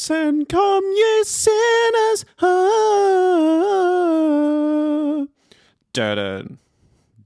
listen, come ye sinners. Dun,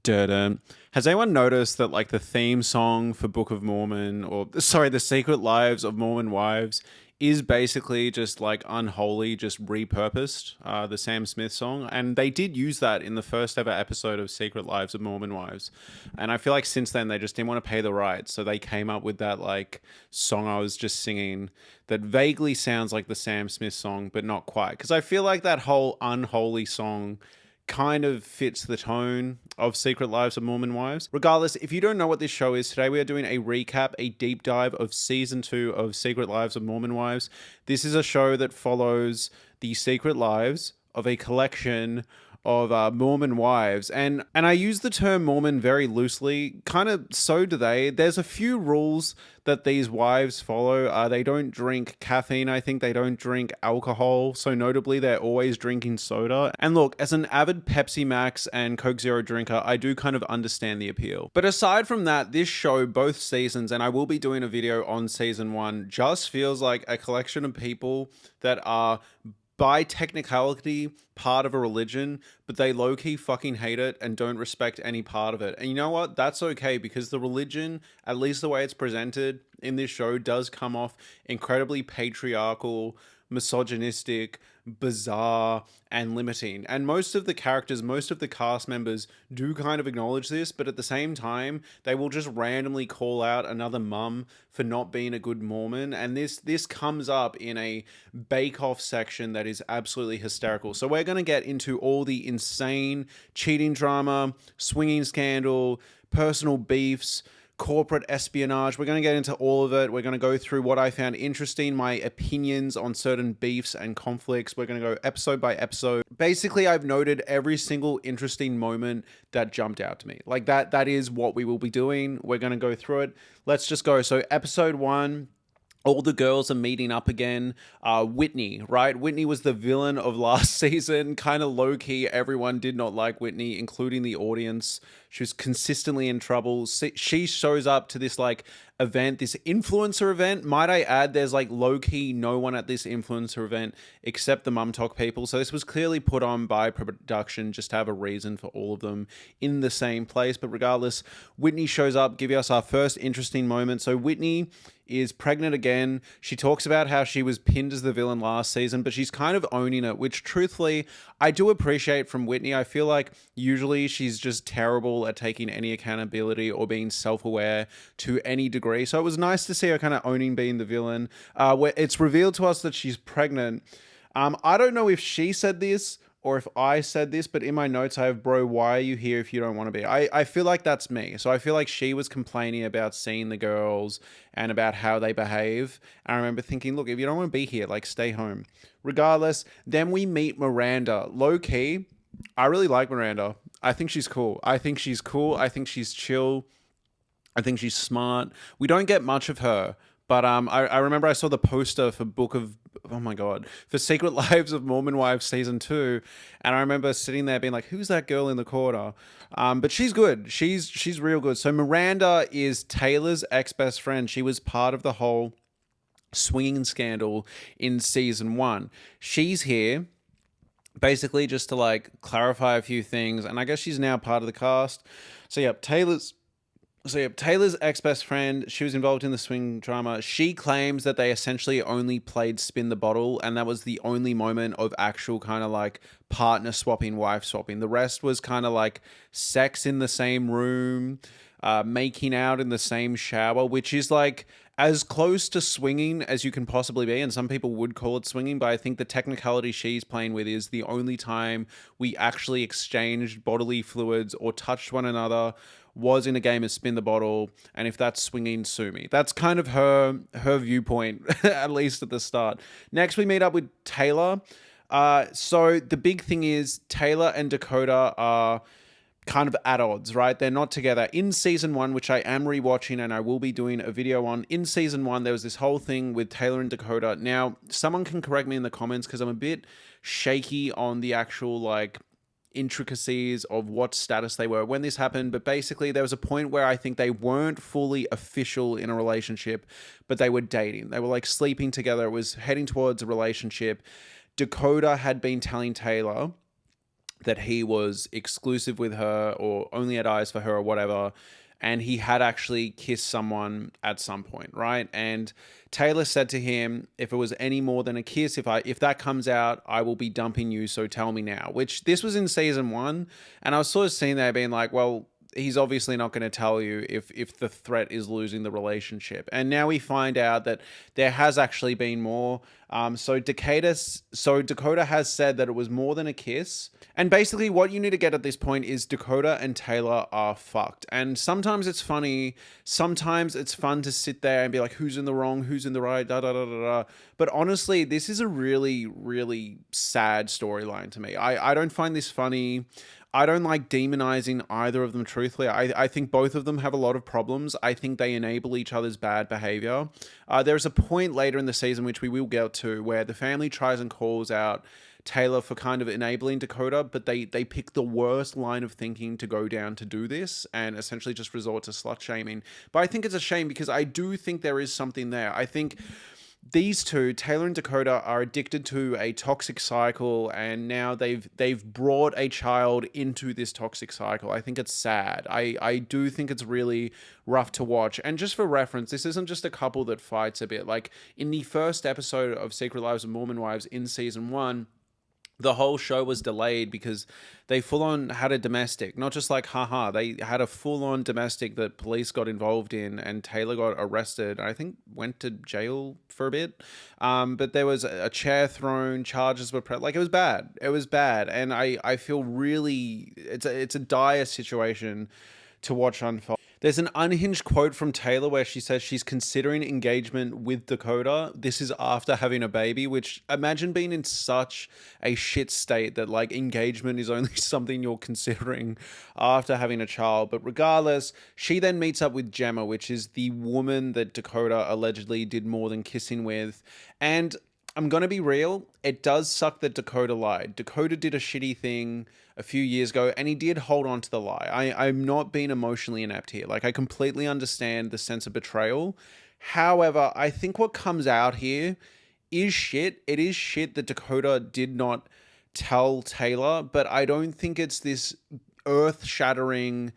dun. Has anyone noticed that like the theme song for Book of Mormon, or sorry, the Secret Lives of Mormon Wives, is basically just like Unholy, just repurposed, the Sam Smith song. And they did use that in the first ever episode of Secret Lives of Mormon Wives. And I feel like since then they just didn't want to pay the rights. So they came up with that like song I was just singing that vaguely sounds like the Sam Smith song, but not quite. Because I feel like that whole Unholy song kind of fits the tone of Secret Lives of Mormon Wives. Regardless, if you don't know what this show is, today we are doing a recap, a deep dive of season 2 of Secret Lives of Mormon Wives. This is a show that follows the secret lives of a collection of Mormon wives, and I use the term Mormon very loosely, kind of so do they. There's a few rules that these wives follow. They don't drink caffeine, I think they don't drink alcohol, so notably they're always drinking soda. And look, as an avid Pepsi Max and Coke Zero drinker, I do kind of understand the appeal. But aside from that, this show, both seasons, and I will be doing a video on season 1, just feels like a collection of people that are by technicality part of a religion, but they low-key fucking hate it and don't respect any part of it. And you know what? That's okay, because the religion, at least the way it's presented in this show, does come off incredibly patriarchal, misogynistic, bizarre, and limiting. And most of the characters, most of the cast members do kind of acknowledge this, but at the same time, they will just randomly call out another mum for not being a good Mormon. And this comes up in a bake-off section that is absolutely hysterical. So we're going to get into all the insane cheating drama, swinging scandal, personal beefs, corporate espionage. We're going to get into all of it. We're going to go through what I found interesting, my opinions on certain beefs and conflicts. We're going to go episode by episode. Basically, I've noted every single interesting moment that jumped out to me. Like that is what we will be doing. We're going to go through it. Let's just go. So episode 1, all the girls are meeting up again. Whitney, right? Whitney was the villain of last season. Kind of low-key, everyone did not like Whitney, including the audience. She was consistently in trouble. She shows up to this like event, this influencer event. Might I add, there's like low-key no one at this influencer event except the Mum Talk people. So this was clearly put on by production just to have a reason for all of them in the same place. But regardless, Whitney shows up, give us our first interesting moment. So Whitney is pregnant again. She talks about how she was pinned as the villain last season, but she's kind of owning it, which truthfully, I do appreciate from Whitney. I feel like usually she's just terrible at taking any accountability or being self-aware to any degree. So it was nice to see her kind of owning being the villain. Where it's revealed to us that she's pregnant. I don't know if she said this or if I said this, but in my notes I have, bro, why are you here if you don't want to be? I feel like that's me. So I feel like she was complaining about seeing the girls and about how they behave. And I remember thinking, look, if you don't want to be here, like stay home. Regardless, then we meet Miranda. Low key, I really like Miranda. I think she's cool. I think she's chill. I think she's smart. We don't get much of her. But I remember I saw the poster for for Secret Lives of Mormon Wives Season 2, and I remember sitting there being like, who's that girl in the corner? But she's good. She's real good. So Miranda is Taylor's ex-best friend. She was part of the whole swinging scandal in Season 1. She's here basically just to like clarify a few things, and I guess she's now part of the cast. So yep, Taylor's ex-best friend, she was involved in the swing drama. She claims that they essentially only played spin the bottle, and that was the only moment of actual kind of like partner swapping, wife swapping. The rest was kind of like sex in the same room, making out in the same shower, which is like as close to swinging as you can possibly be. And some people would call it swinging, but I think the technicality she's playing with is the only time we actually exchanged bodily fluids or touched one another was in a game of spin the bottle, and if that's swinging, sue me. That's kind of her viewpoint, at least at the start. Next, we meet up with Taylor. So the big thing is Taylor and Dakota are kind of at odds, right? They're not together. In Season 1, which I am rewatching and I will be doing a video on, in Season 1, there was this whole thing with Taylor and Dakota. Now, someone can correct me in the comments because I'm a bit shaky on the actual, like, intricacies of what status they were when this happened, but basically there was a point where I think they weren't fully official in a relationship, but they were dating. They were like sleeping together. It was heading towards a relationship. Dakota had been telling Taylor that he was exclusive with her or only had eyes for her or whatever. And he had actually kissed someone at some point, right? And Taylor said to him, if it was any more than a kiss, if that comes out, I will be dumping you, so tell me now. Which this was in season 1. And I was sort of sitting there being like, well, he's obviously not going to tell you if the threat is losing the relationship. And now we find out that there has actually been more. So Dakota has said that it was more than a kiss. And basically what you need to get at this point is Dakota and Taylor are fucked. And sometimes it's funny. Sometimes it's fun to sit there and be like, who's in the wrong? Who's in the right? Da, da, da, da, da. But honestly, this is a really, really sad storyline to me. I don't find this funny. I don't like demonizing either of them, truthfully. I think both of them have a lot of problems. I think they enable each other's bad behavior. There's a point later in the season, which we will get to, where the family tries and calls out Taylor for kind of enabling Dakota, but they pick the worst line of thinking to go down to do this and essentially just resort to slut shaming. But I think it's a shame because I do think there is something there. I think these two, Taylor and Dakota, are addicted to a toxic cycle, and now they've brought a child into this toxic cycle. I think it's sad. I do think it's really rough to watch. And just for reference, this isn't just a couple that fights a bit. Like in the first episode of Secret Lives of Mormon Wives in season 1, the whole show was delayed because they full-on had a domestic, not just like haha, they had a full-on domestic that police got involved in, and Taylor got arrested. I think went to jail for a bit, but there was a chair thrown, charges were like it was bad, and I feel really it's a dire situation to watch unfold. There's an unhinged quote from Taylor where she says she's considering engagement with Dakota. This is after having a baby, which imagine being in such a shit state that like engagement is only something you're considering after having a child. But regardless, she then meets up with Gemma, which is the woman that Dakota allegedly did more than kissing with. And I'm going to be real, it does suck that Dakota lied. Dakota did a shitty thing a few years ago, and he did hold on to the lie. I'm not being emotionally inept here. Like, I completely understand the sense of betrayal. However, I think what comes out here is shit. It is shit that Dakota did not tell Taylor, but I don't think it's this earth-shattering,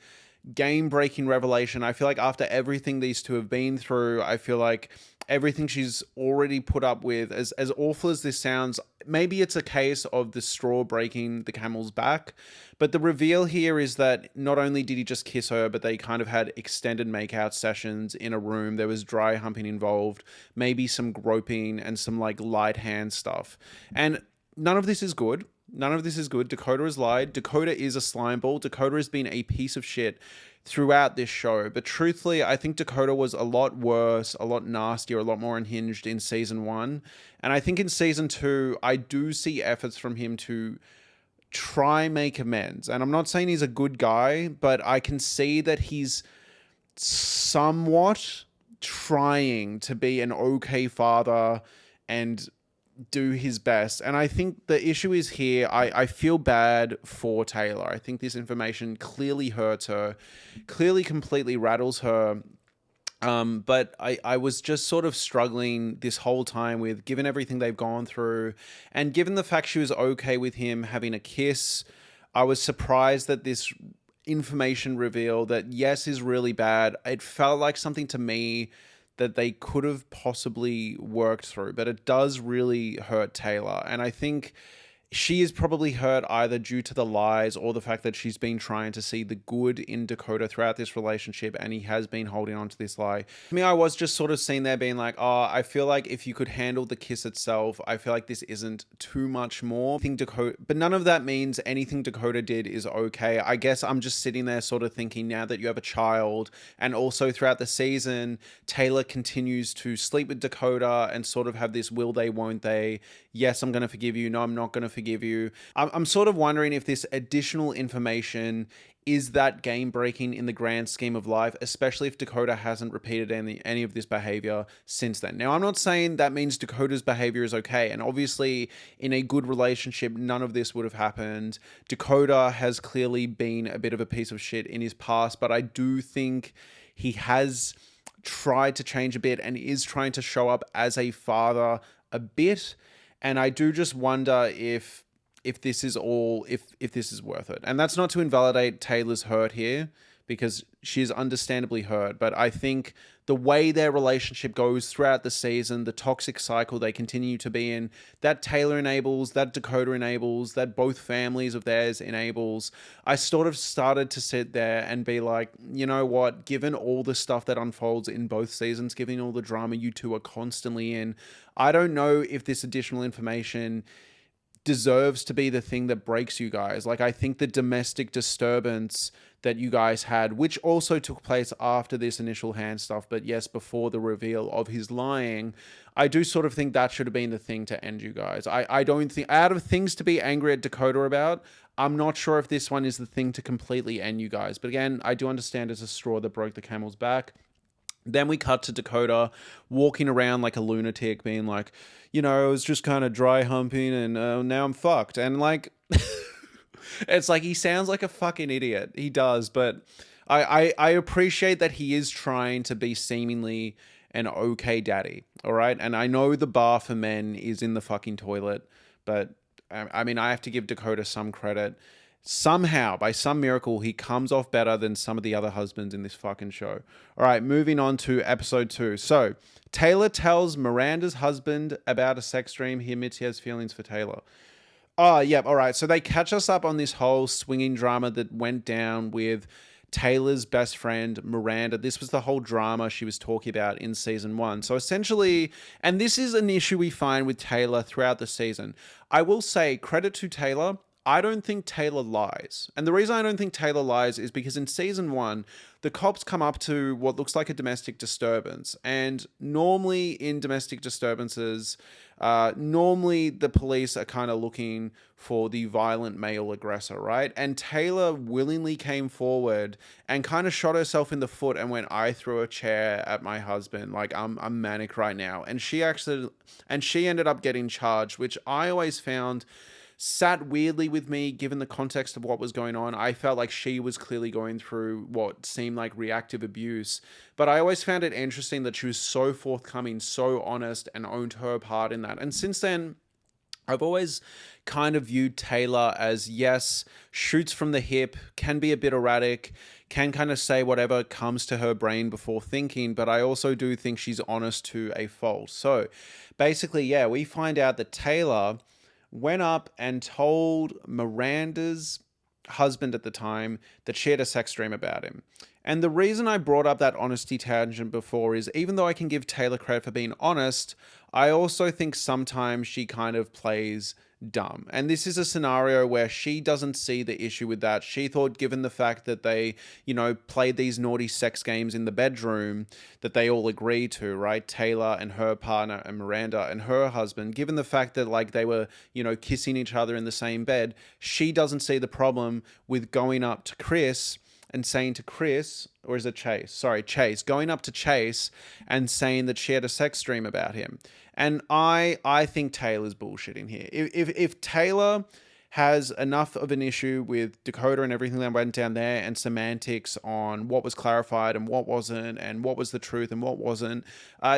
game-breaking revelation. I feel like after everything these two have been through, I feel like everything she's already put up with, as awful as this sounds, maybe it's a case of the straw breaking the camel's back. But the reveal here is that not only did he just kiss her, but they kind of had extended makeout sessions in a room. There was dry humping involved, maybe some groping and some like light hand stuff. And none of this is good. None of this is good. Dakota has lied. Dakota is a slime ball. Dakota has been a piece of shit throughout this show. But truthfully, I think Dakota was a lot worse, a lot nastier, a lot more unhinged in season 1. And I think in season 2, I do see efforts from him to try make amends. And I'm not saying he's a good guy, but I can see that he's somewhat trying to be an okay father and do his best. And I think the issue is here, I feel bad for Taylor. I think this information clearly hurts her, clearly completely rattles her. But I was just sort of struggling this whole time with, given everything they've gone through, and given the fact she was okay with him having a kiss, I was surprised that this information reveal that yes is really bad. It felt like something to me that they could have possibly worked through, but it does really hurt Taylor. And I think she is probably hurt either due to the lies or the fact that she's been trying to see the good in Dakota throughout this relationship, and he has been holding on to this lie. I mean, I was just sort of sitting there being like, oh, I feel like if you could handle the kiss itself, I feel like this isn't too much more. But none of that means anything Dakota did is okay. I guess I'm just sitting there sort of thinking, now that you have a child, and also throughout the season, Taylor continues to sleep with Dakota and sort of have this will they, won't they, yes, I'm going to forgive you, no, I'm not going to forgive you. I'm sort of wondering if this additional information is that game breaking in the grand scheme of life, especially if Dakota hasn't repeated any of this behavior since then. Now, I'm not saying that means Dakota's behavior is okay, and obviously in a good relationship, none of this would have happened. Dakota has clearly been a bit of a piece of shit in his past, but I do think he has tried to change a bit and is trying to show up as a father a bit. And I do just wonder if this is if this is worth it. And that's not to invalidate Taylor's hurt here, because she's understandably hurt, but I think the way their relationship goes throughout the season, the toxic cycle they continue to be in, that Taylor enables, that Dakota enables, that both families of theirs enables, I sort of started to sit there and be like, you know what, given all the stuff that unfolds in both seasons, given all the drama you two are constantly in, I don't know if this additional information deserves to be the thing that breaks you guys. Like, I think the domestic disturbance that you guys had, which also took place after this initial hand stuff, but yes, before the reveal of his lying, I do sort of think that should have been the thing to end you guys. I don't think, out of things to be angry at Dakota about, I'm not sure if this one is the thing to completely end you guys. But again, I do understand it's a straw that broke the camel's back. Then we cut to Dakota walking around like a lunatic, being like, you know, I was just kind of dry humping and now I'm fucked. And like, it's like he sounds like a fucking idiot. He does. But I appreciate that he is trying to be seemingly an okay daddy. All right. And I know the bar for men is in the fucking toilet. But I mean, I have to give Dakota some credit. Somehow, by some miracle, he comes off better than some of the other husbands in this fucking show. All right, moving on to episode 2. So, Taylor tells Miranda's husband about a sex dream. He admits he has feelings for Taylor. Oh, yep, all right. So they catch us up on this whole swinging drama that went down with Taylor's best friend, Miranda. This was the whole drama she was talking about in season 1. So essentially, and this is an issue we find with Taylor throughout the season. I will say, credit to Taylor, I don't think Taylor lies. And the reason I don't think Taylor lies is because in season 1, the cops come up to what looks like a domestic disturbance. And normally in domestic disturbances, normally the police are kind of looking for the violent male aggressor, right? And Taylor willingly came forward and kind of shot herself in the foot and went, I threw a chair at my husband. Like, I'm manic right now. And she ended up getting charged, which I always found sat weirdly with me given the context of what was going on. I felt like she was clearly going through what seemed like reactive abuse, but I always found it interesting that she was so forthcoming, so honest, and owned her part in that. And since then, I've always kind of viewed Taylor as, yes, shoots from the hip, can be a bit erratic, can kind of say whatever comes to her brain before thinking, but I also do think she's honest to a fault. So basically, yeah, we find out that Taylor went up and told Miranda's husband at the time that she had a sex dream about him. And the reason I brought up that honesty tangent before is, even though I can give Taylor credit for being honest, I also think sometimes she kind of plays dumb. And this is a scenario where she doesn't see the issue with that. She thought, given the fact that they, you know, played these naughty sex games in the bedroom that they all agreed to, right? Taylor and her partner and Miranda and her husband, given the fact that like they were, you know, kissing each other in the same bed, she doesn't see the problem with going up to Chris and saying to Chris, or is it Chase? Sorry, Chase, going up to Chase and saying that she had a sex dream about him. And I think Taylor's bullshitting here. If Taylor has enough of an issue with Dakota and everything that went down there and semantics on what was clarified and what wasn't and what was the truth and what wasn't,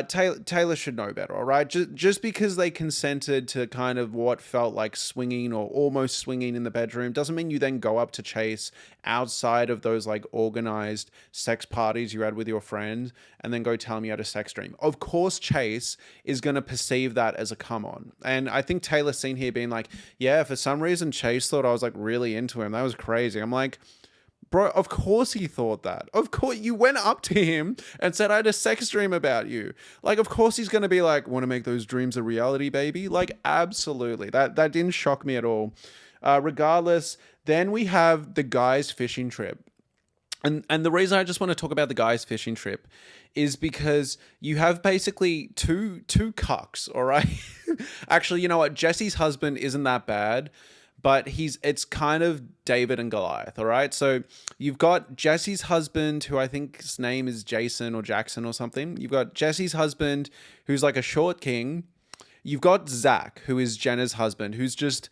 Taylor should know better, all right? Just because they consented to kind of what felt like swinging or almost swinging in the bedroom doesn't mean you then go up to Chase outside of those like organized sex parties you had with your friend and then go tell him you had a sex dream. Of course, Chase is going to perceive that as a come on. And I think Taylor's seen here being like, yeah, for some reason, Chase thought I was like really into him. That was crazy. I'm like, bro, of course he thought that. Of course, you went up to him and said, I had a sex dream about you. Like, of course he's going to be like, want to make those dreams a reality, baby? Like, absolutely. That didn't shock me at all. Regardless, then we have the guys' fishing trip. And the reason I just want to talk about the guys' fishing trip is because you have basically two cucks, all right? Actually, you know what? Jesse's husband isn't that bad, but it's kind of David and Goliath, all right? So you've got Jesse's husband, who I think his name is Jason or Jackson or something. You've got Jesse's husband, who's like a short king. You've got Zach, who is Jenna's husband, who's just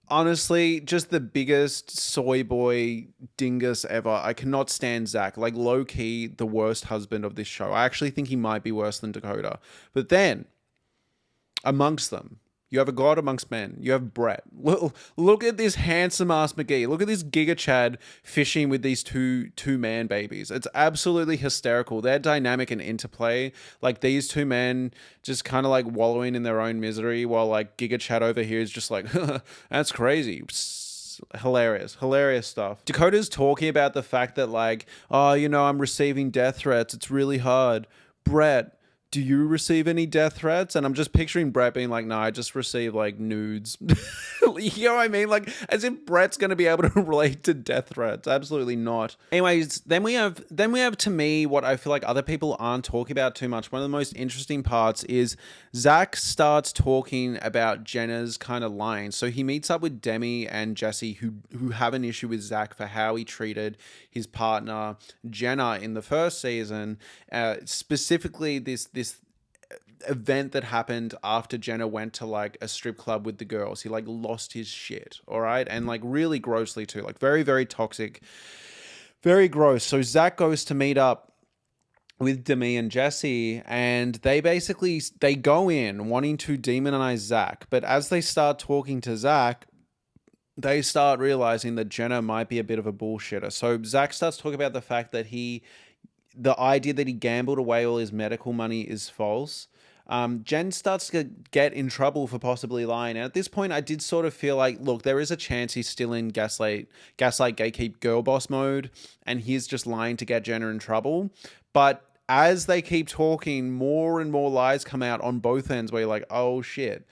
honestly just the biggest soy boy dingus ever. I cannot stand Zach. Like, low key, the worst husband of this show. I actually think he might be worse than Dakota. But then, amongst them, you have a god amongst men. You have Brett. Look at this handsome ass McGee. Look at this Giga Chad fishing with these two man babies. It's absolutely hysterical. Their dynamic and interplay, like these two men just kind of like wallowing in their own misery, while like Giga Chad over here is just like, that's crazy. Hilarious stuff. Dakota's talking about the fact that like, oh, I'm receiving death threats. It's really hard. Brett, do you receive any death threats? And I'm just picturing Brett being like, no, I just receive like nudes. You know what I mean? Like, as if Brett's going to be able to relate to death threats. Absolutely not. Anyways, then we have to me what I feel like other people aren't talking about too much. One of the most interesting parts is Zach starts talking about Jenna's kind of lying. So he meets up with Demi and Jesse, who have an issue with Zach for how he treated his partner Jenna in the first season. Specifically, this event that happened after Jenna went to like a strip club with the girls. He like lost his shit, all right? And like really grossly too, like very, very toxic, very gross. So Zach goes to meet up with Demi and Jesse, and they go in wanting to demonize Zach. But as they start talking to Zach, they start realizing that Jenna might be a bit of a bullshitter. So Zach starts talking about the fact that the idea that he gambled away all his medical money is false. Jen starts to get in trouble for possibly lying. And at this point, I did sort of feel like, look, there is a chance he's still in gaslight, gatekeep, girl boss mode, and he's just lying to get Jenna in trouble. But as they keep talking, more and more lies come out on both ends where you're like, oh shit.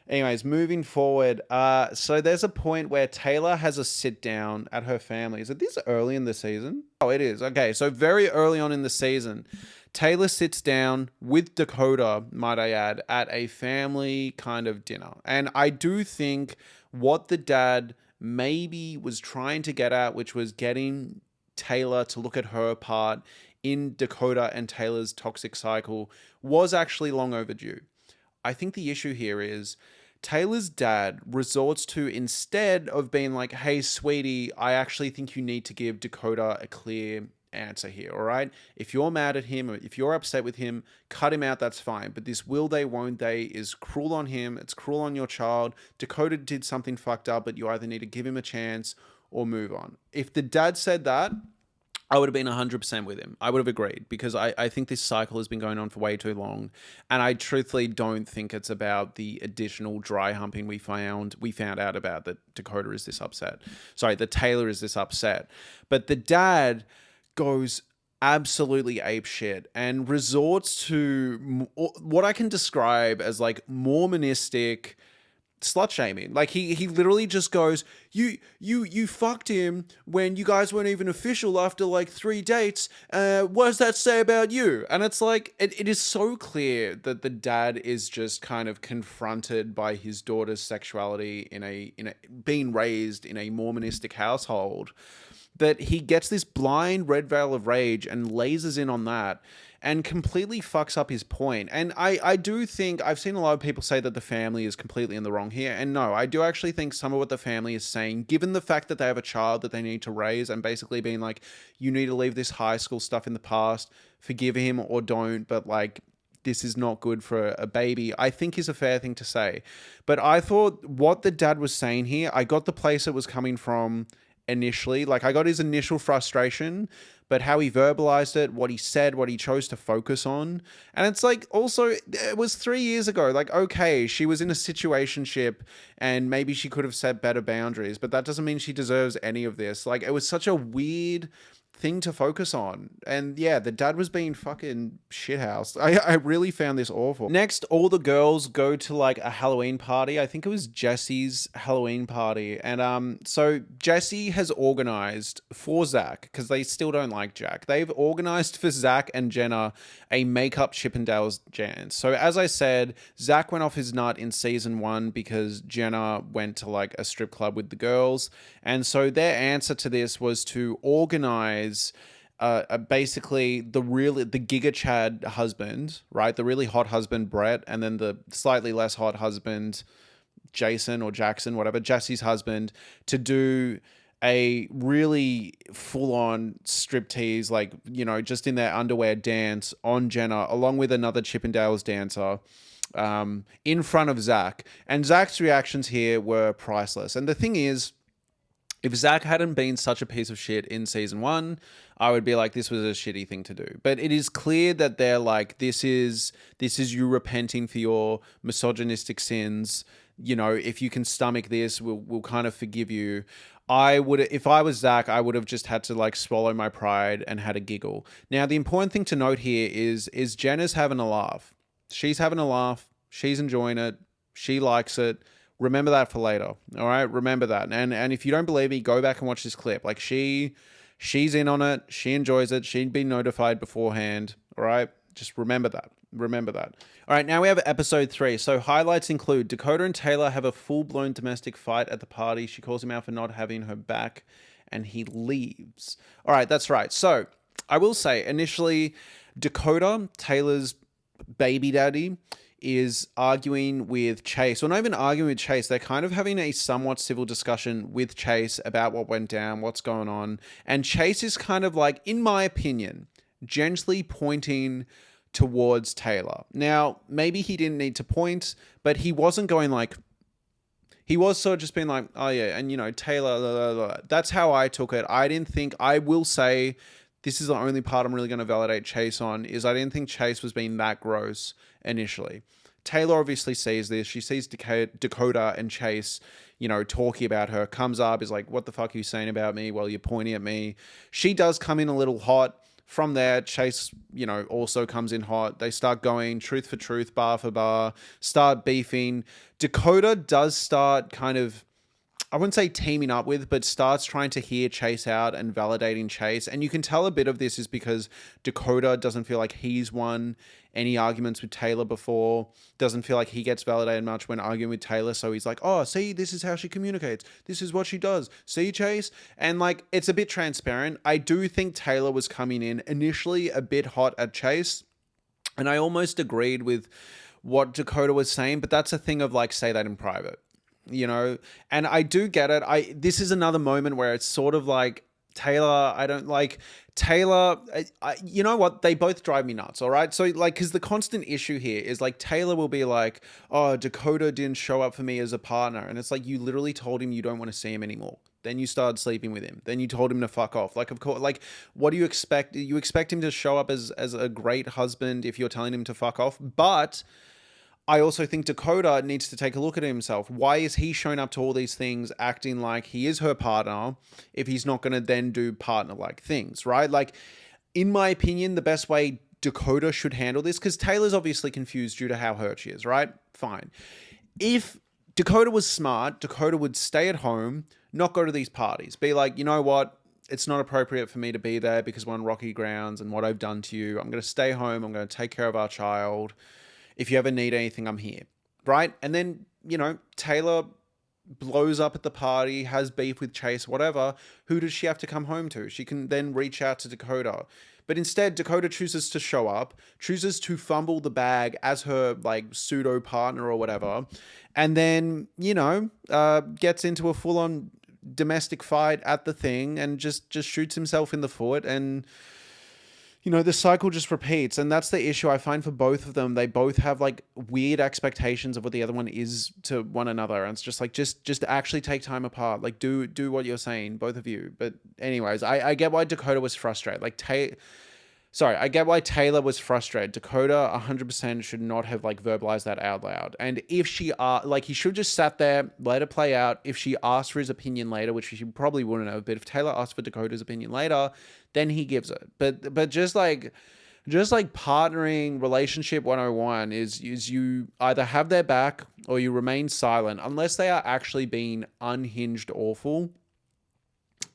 Anyways, moving forward, so there's a point where Taylor has a sit down at her family. Is it this early in the season? Oh, it is. Okay, so very early on in the season, Taylor sits down with Dakota, might I add, at a family kind of dinner. And I do think what the dad maybe was trying to get at, which was getting Taylor to look at her part in Dakota and Taylor's toxic cycle, was actually long overdue. I think the issue here is Taylor's dad resorts to, instead of being like, hey, sweetie, I actually think you need to give Dakota a clear answer here, all right? If you're mad at him, or if you're upset with him, cut him out, that's fine. But this will they, won't they is cruel on him. It's cruel on your child. Dakota did something fucked up, but you either need to give him a chance or move on. If the dad said that, I would have been 100% with him. I would have agreed, because I think this cycle has been going on for way too long. And I truthfully don't think it's about the additional dry humping we found out about, that Dakota is this upset. Sorry, that Taylor is this upset. But the dad goes absolutely apeshit and resorts to what I can describe as like Mormonistic slut shaming. Like he literally just goes, you fucked him when you guys weren't even official after like 3 dates. What does that say about you? And it's like, it is so clear that the dad is just kind of confronted by his daughter's sexuality in a being raised in a Mormonistic household, that he gets this blind red veil of rage and lasers in on that and completely fucks up his point. And I do think, I've seen a lot of people say that the family is completely in the wrong here. And no, I do actually think some of what the family is saying, given the fact that they have a child that they need to raise, and basically being like, you need to leave this high school stuff in the past, forgive him or don't, but like, this is not good for a baby, I think is a fair thing to say. But I thought what the dad was saying here, I got the place it was coming from initially. Like, I got his initial frustration, but how he verbalized it, what he said, what he chose to focus on. And it's like, also, it was 3 years ago. Like, okay, she was in a situationship and maybe she could have set better boundaries, but that doesn't mean she deserves any of this. Like, it was such a weird thing to focus on. And yeah, the dad was being fucking shithoused. I really found this awful. Next, all the girls go to like a Halloween party. I think it was Jesse's Halloween party. And so Jesse has organized for Zach, because they still don't like Jack. They've organized for Zach and Jenna a makeup Chippendales dance. So as I said, Zach went off his nut in season 1 because Jenna went to like a strip club with the girls. And so their answer to this was to organize basically the Giga Chad husband, right? The really hot husband, Brett, and then the slightly less hot husband, Jason or Jackson, whatever, Jesse's husband, to do a really full-on striptease, like, you know, just in their underwear dance on Jenna, along with another Chippendales dancer, in front of Zach. And Zach's reactions here were priceless. And the thing is, if Zach hadn't been such a piece of shit in season 1, I would be like, this was a shitty thing to do. But it is clear that they're like, this is you repenting for your misogynistic sins. You know, if you can stomach this, we'll kind of forgive you. If I was Zach, I would have just had to like swallow my pride and had a giggle. Now, the important thing to note here is Jenna's having a laugh. She's having a laugh. She's enjoying it. She likes it. Remember that for later. All right. Remember that. And if you don't believe me, go back and watch this clip. Like she's in on it. She enjoys it. She'd been notified beforehand. All right. Just remember that. Remember that. All right. Now we have episode 3. So highlights include Dakota and Taylor have a full-blown domestic fight at the party. She calls him out for not having her back and he leaves. All right. That's right. So I will say initially, Dakota, Taylor's baby daddy, is arguing with Chase, or not even arguing with Chase. They're kind of having a somewhat civil discussion with Chase about what went down, what's going on. And Chase is kind of like, in my opinion, gently pointing towards Taylor. Now, maybe he didn't need to point, but he wasn't going like, he was sort of just being like, oh yeah, and you know, Taylor, blah, blah, blah. That's how I took it. I will say, this is the only part I'm really going to validate Chase on, is I didn't think Chase was being that gross initially. Taylor obviously sees this. She sees Dakota and Chase, you know, talking about her, comes up, is like, what the fuck are you saying about me while you're pointing at me? She does come in a little hot. From there, Chase, you know, also comes in hot. They start going truth for truth, bar for bar, start beefing. Dakota does start kind of, I wouldn't say teaming up with, but starts trying to hear Chase out and validating Chase. And you can tell a bit of this is because Dakota doesn't feel like he's won any arguments with Taylor before, doesn't feel like he gets validated much when arguing with Taylor. So he's like, oh, see, this is how she communicates. This is what she does. See, Chase? And like, it's a bit transparent. I do think Taylor was coming in initially a bit hot at Chase. And I almost agreed with what Dakota was saying, but that's a thing of like, say that in private. You know, and I do get it. This is another moment where it's sort of like, Taylor, I don't like Taylor. You know what? They both drive me nuts. All right. So like, cause the constant issue here is like, Taylor will be like, oh, Dakota didn't show up for me as a partner. And it's like, you literally told him you don't want to see him anymore. Then you started sleeping with him. Then you told him to fuck off. Like, of course, like, what do you expect? You expect him to show up as a great husband if you're telling him to fuck off. But I also think Dakota needs to take a look at himself. Why is he showing up to all these things acting like he is her partner if he's not going to then do partner-like things, right? Like, in my opinion, the best way Dakota should handle this, because Taylor's obviously confused due to how hurt she is, right? Fine. If Dakota was smart, Dakota would stay at home, not go to these parties. Be like, you know what? It's not appropriate for me to be there because we're on rocky grounds and what I've done to you. I'm going to stay home. I'm going to take care of our child. If you ever need anything, I'm here, right? And then, you know, Taylor blows up at the party, has beef with Chase, whatever. Who does she have to come home to? She can then reach out to Dakota. But instead, Dakota chooses to show up, chooses to fumble the bag as her, like, pseudo partner or whatever. And then, you know, gets into a full-on domestic fight at the thing and just shoots himself in the foot. And you know, the cycle just repeats. And that's the issue I find for both of them. They both have like weird expectations of what the other one is to one another. And it's just like, just actually take time apart. Like do what you're saying, both of you. But anyways, I get why Dakota was frustrated. Like Sorry, I get why Taylor was frustrated. Dakota 100% should not have like verbalized that out loud. And if she like he should just sat there, let it play out. If she asked for his opinion later, which she probably wouldn't have, but if Taylor asked for Dakota's opinion later, then he gives it. But just like partnering relationship 101 is you either have their back or you remain silent unless they are actually being unhinged awful.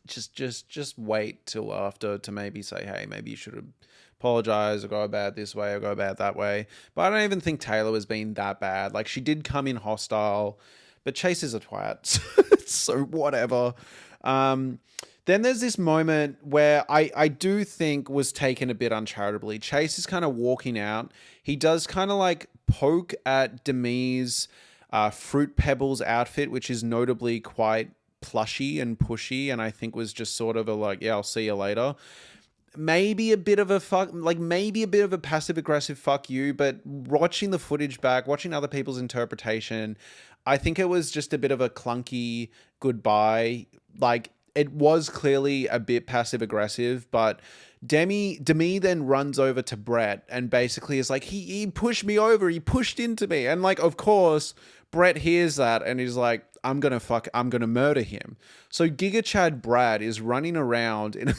Just wait till after to maybe say, hey, maybe you should apologize or go about it this way or go about it that way. But I don't even think Taylor was being that bad. Like, she did come in hostile, but Chase is a twat, so whatever. Then there's this moment where I do think was taken a bit uncharitably. Chase is kind of walking out. He does kind of like poke at Demi's Fruit Pebbles outfit, which is notably quite plushy and pushy, and I think was just sort of a like, yeah, I'll see you later. Maybe a bit of a passive aggressive fuck you, but watching the footage back, watching other people's interpretation, I think it was just a bit of a clunky goodbye. Like, it was clearly a bit passive aggressive, but Demi then runs over to Brett and basically is like, he pushed me over, he pushed into me. And like, of course, Brett hears that and he's like, I'm gonna murder him. So Giga Chad Brad is running around in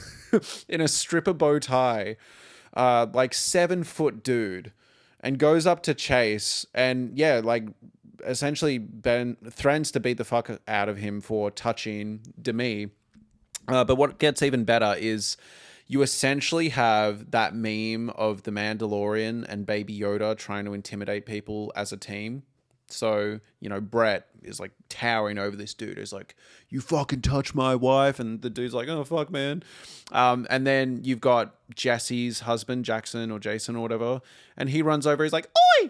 in a stripper bow tie, like 7-foot dude, and goes up to Chase and yeah, like essentially Ben threatens to beat the fuck out of him for touching Demi. But what gets even better is you essentially have that meme of the Mandalorian and Baby Yoda trying to intimidate people as a team. So, Brett is like towering over this dude who's like, you fucking touch my wife. And the dude's like, oh, fuck, man. And then you've got Jesse's husband, Jackson or Jason or whatever. And he runs over. He's like, oi,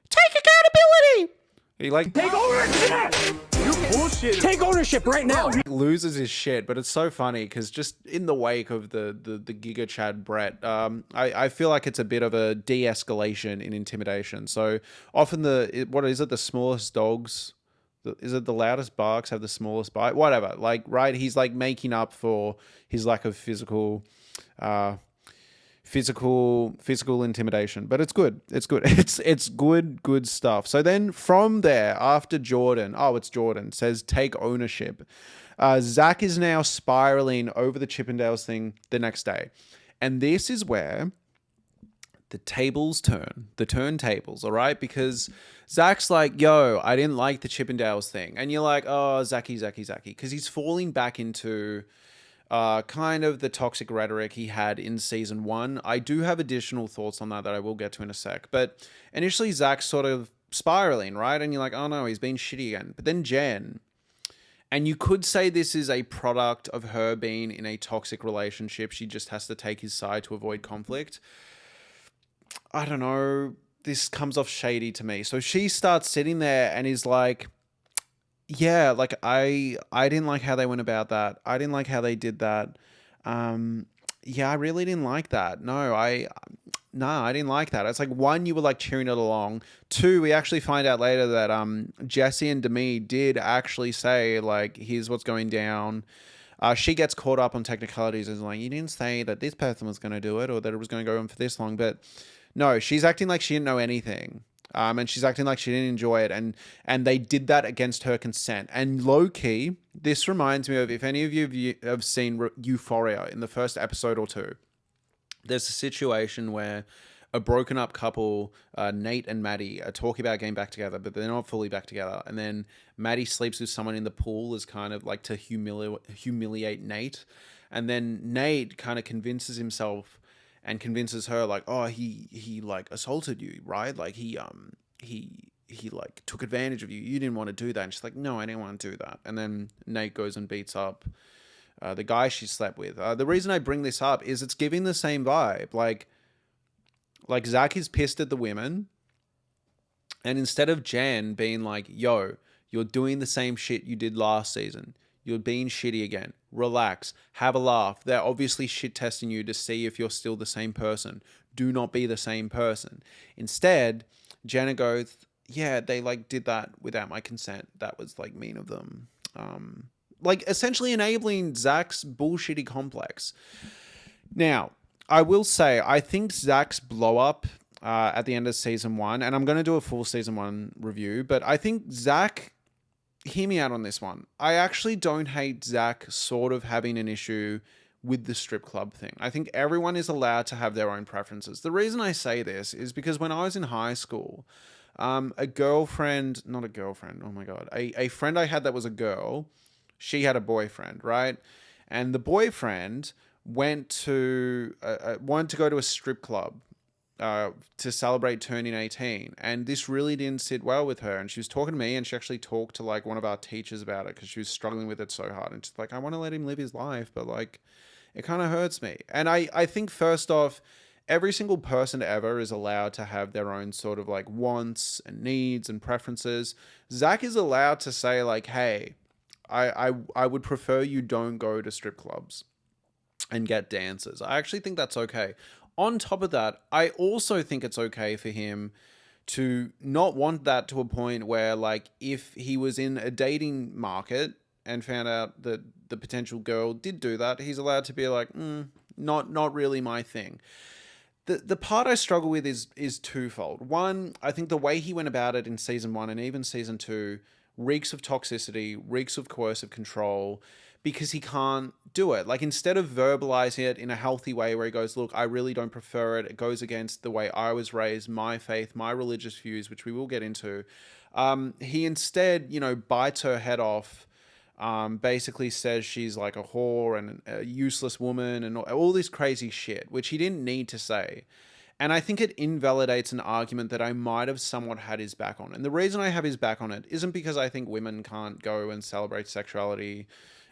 take accountability. He like, take ownership. You bullshit. Take ownership right now. He loses his shit, but it's so funny because just in the wake of the Giga Chad Brett, I feel like it's a bit of a de-escalation in intimidation. So often the smallest dogs, is it the loudest barks have the smallest bite? Whatever. Like, right, he's like making up for his lack of physical intimidation, but it's good. It's good stuff. So then from there, after Jordan says take ownership, Zach is now spiraling over the Chippendales thing the next day, and this is where the turntables, all right? Because Zach's like, yo, I didn't like the Chippendales thing, and you're like, oh, Zachy, because he's falling back into kind of the toxic rhetoric he had in season 1. I do have additional thoughts on that I will get to in a sec. But initially, Zach's sort of spiraling, right? And you're like, oh no, he's being shitty again. But then Jen, and you could say this is a product of her being in a toxic relationship. She just has to take his side to avoid conflict. I don't know. This comes off shady to me. So she starts sitting there and is like, yeah, like I didn't like how they went about that. I didn't like how they did that. Yeah, I really didn't like that. No, I didn't like that. It's like, 1, you were like cheering it along. 2, we actually find out later that Jesse and Demi did actually say like, here's what's going down. She gets caught up on technicalities and is like, you didn't say that this person was going to do it or that it was going to go on for this long. But no, she's acting like she didn't know anything. And she's acting like she didn't enjoy it, and they did that against her consent. And low key, this reminds me of, if any of you have seen Euphoria in the first episode or 2, there's a situation where a broken up couple, Nate and Maddie, are talking about getting back together, but they're not fully back together. And then Maddie sleeps with someone in the pool as kind of like to humiliate Nate. And then Nate kind of convinces himself and convinces her like, oh, he like assaulted you, right? Like he like took advantage of you. You didn't want to do that. And she's like, no, I didn't want to do that. And then Nate goes and beats up the guy she slept with. The reason I bring this up is it's giving the same vibe. Like Zach is pissed at the women, and instead of Jan being like, yo, you're doing the same shit you did last season. You're being shitty again. Relax. Have a laugh. They're obviously shit testing you to see if you're still the same person. Do not be the same person. Instead, Jenna goes, yeah, they like did that without my consent. That was like mean of them. Like essentially enabling Zach's bullshitty complex. Now, I will say, I think Zach's blow up at the end of season one, and I'm going to do a full season one review, but I think Zach, hear me out on this one. I actually don't hate Zach sort of having an issue with the strip club thing. I think everyone is allowed to have their own preferences. The reason I say this is because when I was in high school, a girlfriend, not a girlfriend, oh my God, a friend I had that was a girl, she had a boyfriend, right? And the boyfriend wanted to go to a strip club to celebrate turning 18. And this really didn't sit well with her. And she was talking to me, and she actually talked to like one of our teachers about it because she was struggling with it so hard. And she's like, I want to let him live his life, but like, it kind of hurts me. And I think first off, every single person ever is allowed to have their own sort of like wants and needs and preferences. Zach is allowed to say like, hey, I would prefer you don't go to strip clubs and get dancers. I actually think that's okay. On top of that, I also think it's okay for him to not want that to a point where, like, if he was in a dating market and found out that the potential girl did do that, he's allowed to be like, not really my thing. The part I struggle with is twofold. One, I think the way he went about it in season one and even season two reeks of toxicity, reeks of coercive control, because he can't do it. Like, instead of verbalizing it in a healthy way where he goes, look, I really don't prefer it. It goes against the way I was raised, my faith, my religious views, which we will get into. He instead, bites her head off, basically says she's like a whore and a useless woman and all this crazy shit, which he didn't need to say. And I think it invalidates an argument that I might have somewhat had his back on. And the reason I have his back on it isn't because I think women can't go and celebrate sexuality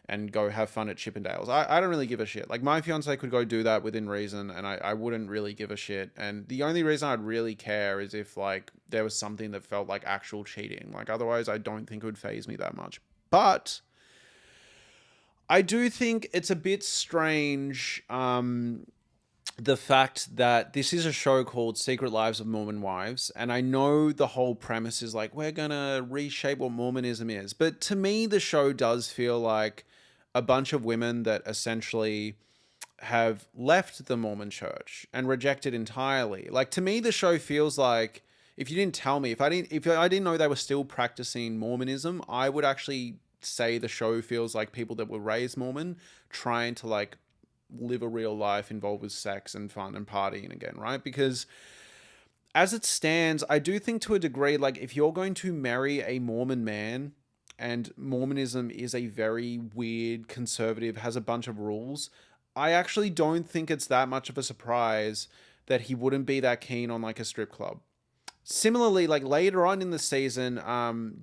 and go have fun at Chippendales. I don't really give a shit. Like, my fiance could go do that within reason, and I wouldn't really give a shit. And the only reason I'd really care is if, like, there was something that felt like actual cheating. Like, otherwise, I don't think it would faze me that much. But I do think it's a bit strange, the fact that this is a show called Secret Lives of Mormon Wives, and I know the whole premise is like, we're gonna reshape what Mormonism is, but to me the show does feel like a bunch of women that essentially have left the Mormon church and rejected entirely. Like, to me the show feels like, if you didn't tell me, if I didn't know they were still practicing Mormonism, I would actually say the show feels like people that were raised Mormon trying to like live a real life involved with sex and fun and partying again, right? Because as it stands, I do think to a degree, like, if you're going to marry a Mormon man, and Mormonism is a very weird, conservative, has a bunch of rules, I actually don't think it's that much of a surprise that he wouldn't be that keen on like a strip club. Similarly, like later on in the season,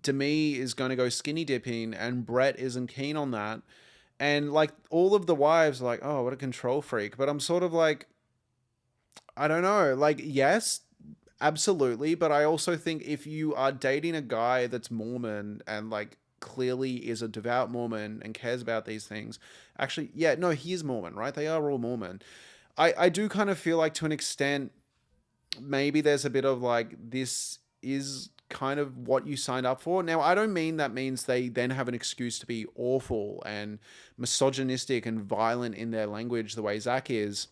Demi is going to go skinny dipping and Brett isn't keen on that. And like all of the wives are like, oh, what a control freak. But I'm sort of like, I don't know. Like, yes, absolutely. But I also think if you are dating a guy that's Mormon and like clearly is a devout Mormon and cares about these things, actually, yeah, no, he is Mormon, right? They are all Mormon. I do kind of feel like to an extent, maybe there's a bit of like, this is kind of what you signed up for. Now, I don't mean that means they then have an excuse to be awful and misogynistic and violent in their language the way Zach is.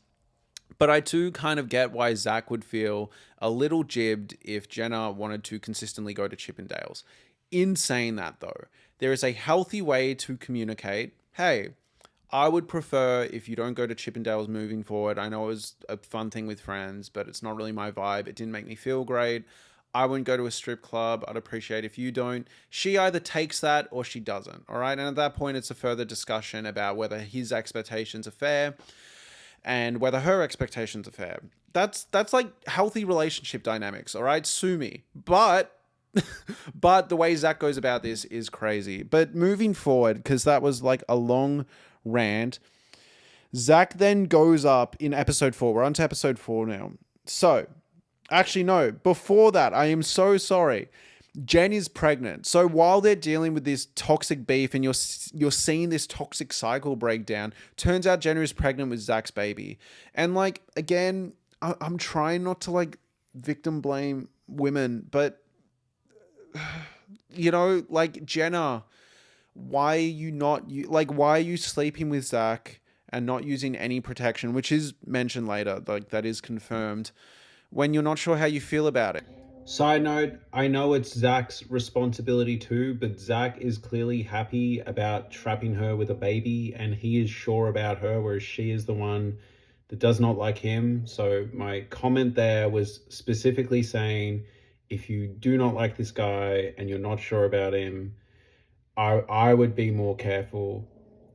But I do kind of get why Zach would feel a little jibbed if Jenna wanted to consistently go to Chippendales. In saying that, though, there is a healthy way to communicate, hey, I would prefer if you don't go to Chippendales moving forward. I know it was a fun thing with friends, but it's not really my vibe. It didn't make me feel great. I wouldn't go to a strip club. I'd appreciate if you don't. She either takes that or she doesn't. All right. And at that point, it's a further discussion about whether his expectations are fair and whether her expectations are fair. That's like healthy relationship dynamics. All right. Sue me. But the way Zach goes about this is crazy. But moving forward, because that was like a long rant, Zach then goes up in episode 4. We're on to episode 4 now. So, actually, no. Before that, I am so sorry. Jen is pregnant. So while they're dealing with this toxic beef and you're seeing this toxic cycle breakdown, turns out Jenna is pregnant with Zach's baby. And like, again, I'm trying not to like victim blame women, but like Jenna, why are you sleeping with Zach and not using any protection, which is mentioned later, like that is confirmed, when you're not sure how you feel about it. Side note, I know it's Zach's responsibility too, but Zach is clearly happy about trapping her with a baby and he is sure about her, whereas she is the one that does not like him. So my comment there was specifically saying, if you do not like this guy and you're not sure about him, I would be more careful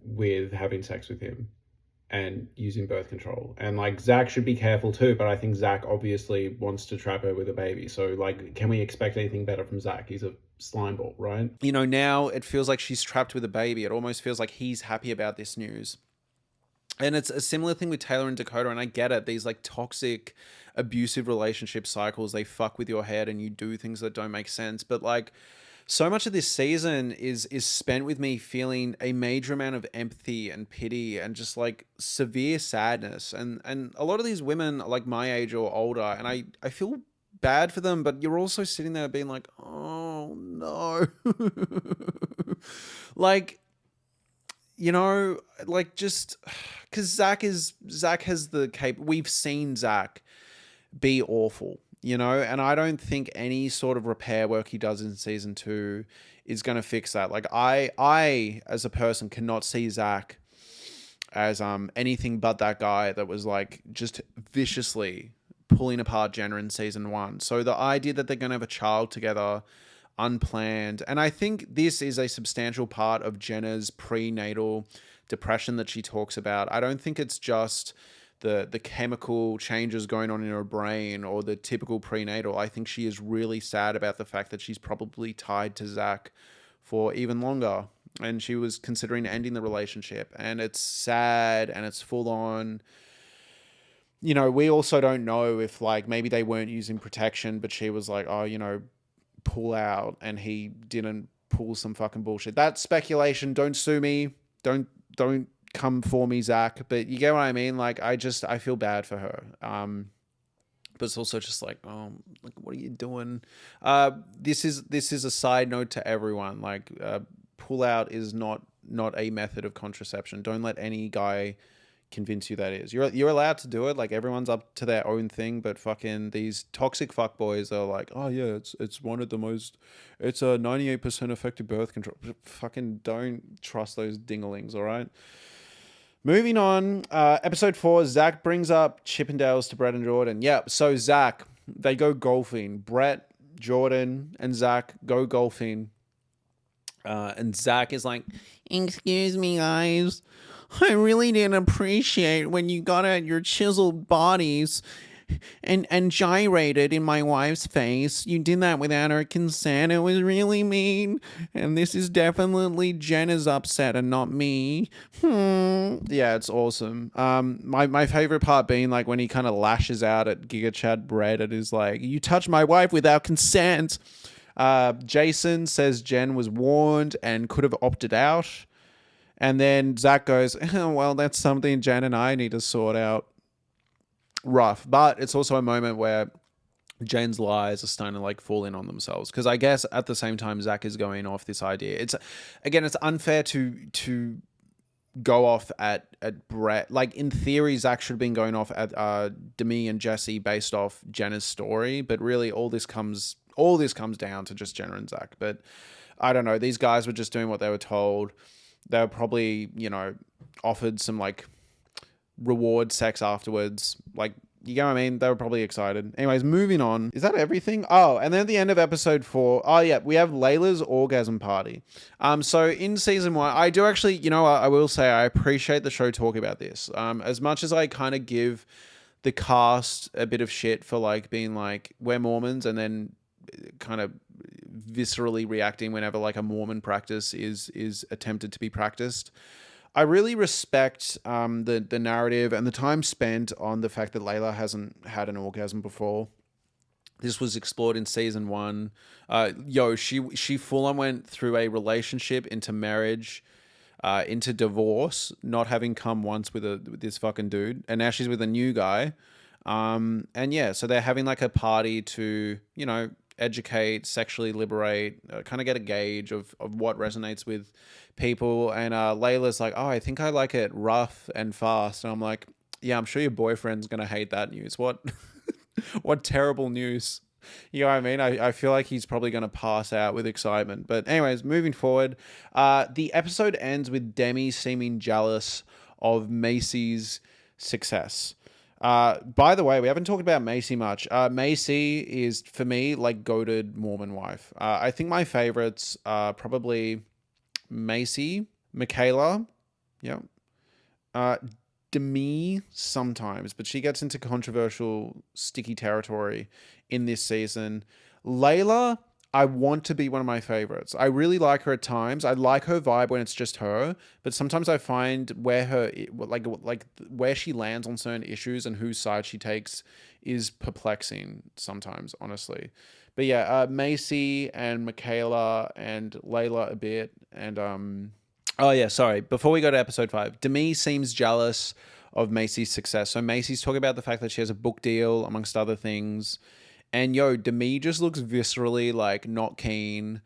with having sex with him and using birth control. And like Zach should be careful too, but I think Zach obviously wants to trap her with a baby. So like, can we expect anything better from Zach? He's a slime ball, right? You know, now it feels like she's trapped with a baby. It almost feels like he's happy about this news. And it's a similar thing with Taylor and Dakota, and I get it. These like toxic, abusive relationship cycles, they fuck with your head and you do things that don't make sense. But like, so much of this season is spent with me feeling a major amount of empathy and pity and just like severe sadness. And a lot of these women are like my age or older, and I feel bad for them, but you're also sitting there being like, oh no. Like, you know, like just because Zach has the we've seen Zach be awful, you know, and I don't think any sort of repair work he does in season 2 is going to fix that. Like I as a person cannot see Zach as anything but that guy that was like just viciously pulling apart Jenna in season 1. So the idea that they're going to have a child together unplanned, and I think this is a substantial part of Jenna's prenatal depression that she talks about. I don't think it's just the chemical changes going on in her brain or the typical prenatal. I think she is really sad about the fact that she's probably tied to Zach for even longer, and she was considering ending the relationship, and it's sad and it's full on. You know, we also don't know if like maybe they weren't using protection, but she was like, oh, you know, pull out, and he didn't pull some fucking bullshit. That's speculation. Don't sue me. Don't come for me, Zach. But you get what I mean? Like I feel bad for her. But it's also just like, oh, like what are you doing? This is a side note to everyone. Like pull out is not a method of contraception. Don't let any guy convince you that is. You're allowed to do it. Like everyone's up to their own thing, but fucking these toxic fuckboys are like, oh yeah, it's one of the most, it's a 98% effective birth control. Fucking don't trust those dinglings. All right. Moving on, episode 4, Zach brings up Chippendales to Brett and Jordan. Yeah, so Zach, they go golfing. Brett, Jordan, and Zach go golfing. And Zach is like, excuse me, guys. I really didn't appreciate when you got at your chiseled bodies and gyrated in my wife's face. You did that without her consent. It was really mean. And this is definitely Jenna's upset and not me. Yeah, it's awesome. My favorite part being like when he kind of lashes out at Giga Chad Brett and is like, you touched my wife without consent. Jason says Jen was warned and could have opted out. And then Zach goes, oh, well, that's something Jen and I need to sort out. Rough. But it's also a moment where Jen's lies are starting to like fall in on themselves. Because I guess at the same time, Zach is going off this idea. It's unfair to go off at Brett. Like in theory, Zach should have been going off at Demi and Jesse based off Jenna's story. But really all this comes down to just Jenna and Zach. But I don't know. These guys were just doing what they were told. They were probably, you know, offered some like reward sex afterwards. Like, you get what I mean? They were probably excited. Anyways, moving on. Is that everything? Oh, and then at the end of episode 4, oh yeah, we have Layla's orgasm party. So in season 1, I do actually, you know, I will say I appreciate the show talking about this. As much as I kind of give the cast a bit of shit for like being like, we're Mormons, and then kind of viscerally reacting whenever like a Mormon practice is attempted to be practiced. I really respect the narrative and the time spent on the fact that Layla hasn't had an orgasm before. This was explored in season 1. She full on went through a relationship into marriage, into divorce, not having come once with this fucking dude, and now she's with a new guy. And yeah, so they're having like a party to, you know, educate, sexually liberate, kind of get a gauge of what resonates with people. And Layla's like, oh, I think I like it rough and fast. And I'm like, yeah, I'm sure your boyfriend's gonna hate that news. What what terrible news. You know what I mean? I feel like he's probably going to pass out with excitement. But, anyways, moving forward, the episode ends with Demi seeming jealous of Macy's success. By the way, we haven't talked about Macy much. Macy is, for me, like, goated Mormon wife. I think my favorites are probably Macy, Michaela, yeah, uh, Demi sometimes, but she gets into controversial, sticky territory in this season. Layla, I want to be one of my favorites. I really like her at times. I like her vibe when it's just her, but sometimes I find where her like where she lands on certain issues and whose side she takes is perplexing sometimes, honestly. But yeah, Macy and Michaela and Layla a bit, and oh yeah, sorry. Before we go to episode 5, Demi seems jealous of Macy's success. So Macy's talking about the fact that she has a book deal, amongst other things. And yo, Demi just looks viscerally like not keen.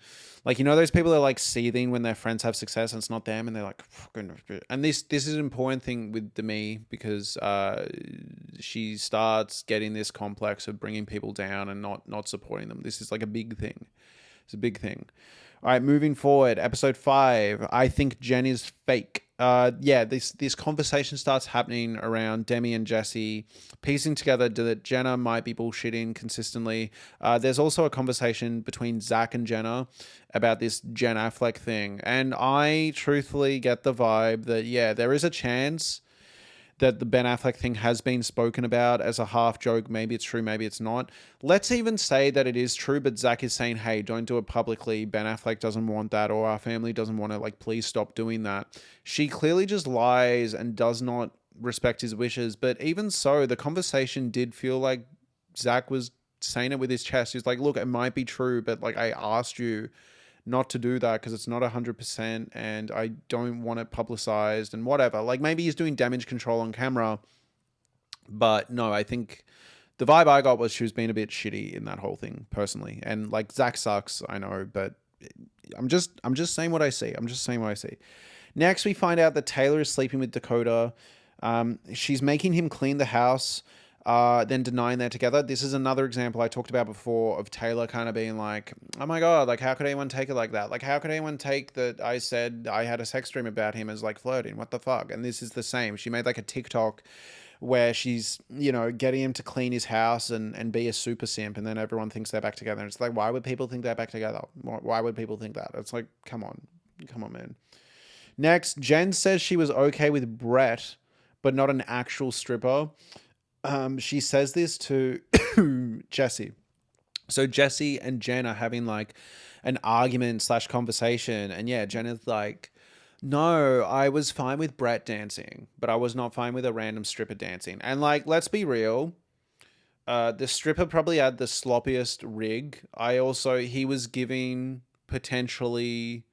Like, you know those people that are like seething when their friends have success and it's not them, and they're like, fucking. And this is an important thing with Demi because she starts getting this complex of bringing people down and not supporting them. This is like a big thing. It's a big thing. All right, moving forward, episode 5. I think Jen is fake. Yeah, this conversation starts happening around Demi and Jesse, piecing together that Jenna might be bullshitting consistently. There's also a conversation between Zach and Jenna about this Jen Affleck thing, and I truthfully get the vibe that yeah, there is a chance that the Ben Affleck thing has been spoken about as a half joke. Maybe it's true, maybe it's not. Let's even say that it is true, but Zach is saying, hey, don't do it publicly. Ben Affleck doesn't want that, or our family doesn't want it. Like, please stop doing that. She clearly just lies and does not respect his wishes. But even so, the conversation did feel like Zach was saying it with his chest. He's like, look, it might be true, but like I asked you not to do that because it's not 100% and I don't want it publicized and whatever. Like maybe he's doing damage control on camera, but no, I think the vibe I got was she was being a bit shitty in that whole thing personally. And like Zach sucks, I know, but I'm just saying what I see. I'm just saying what I see. Next, we find out that Taylor is sleeping with Dakota. She's making him clean the house, then denying they're together. This is another example I talked about before of Taylor kind of being like, oh my God, like how could anyone take it like that? Like how could anyone take that I said I had a sex dream about him as like flirting? What the fuck? And this is the same. She made like a TikTok where she's, you know, getting him to clean his house and be a super simp, and then everyone thinks they're back together. And it's like, why would people think they're back together? Why would people think that? It's like, come on, man. Next, Jen says she was okay with Brett, but not an actual stripper. She says this to Jesse. So Jesse and Jen are having like an argument slash conversation. And yeah, Jen is like, no, I was fine with Brett dancing, but I was not fine with a random stripper dancing. And like, let's be real. The stripper probably had the sloppiest rig. He was giving potentially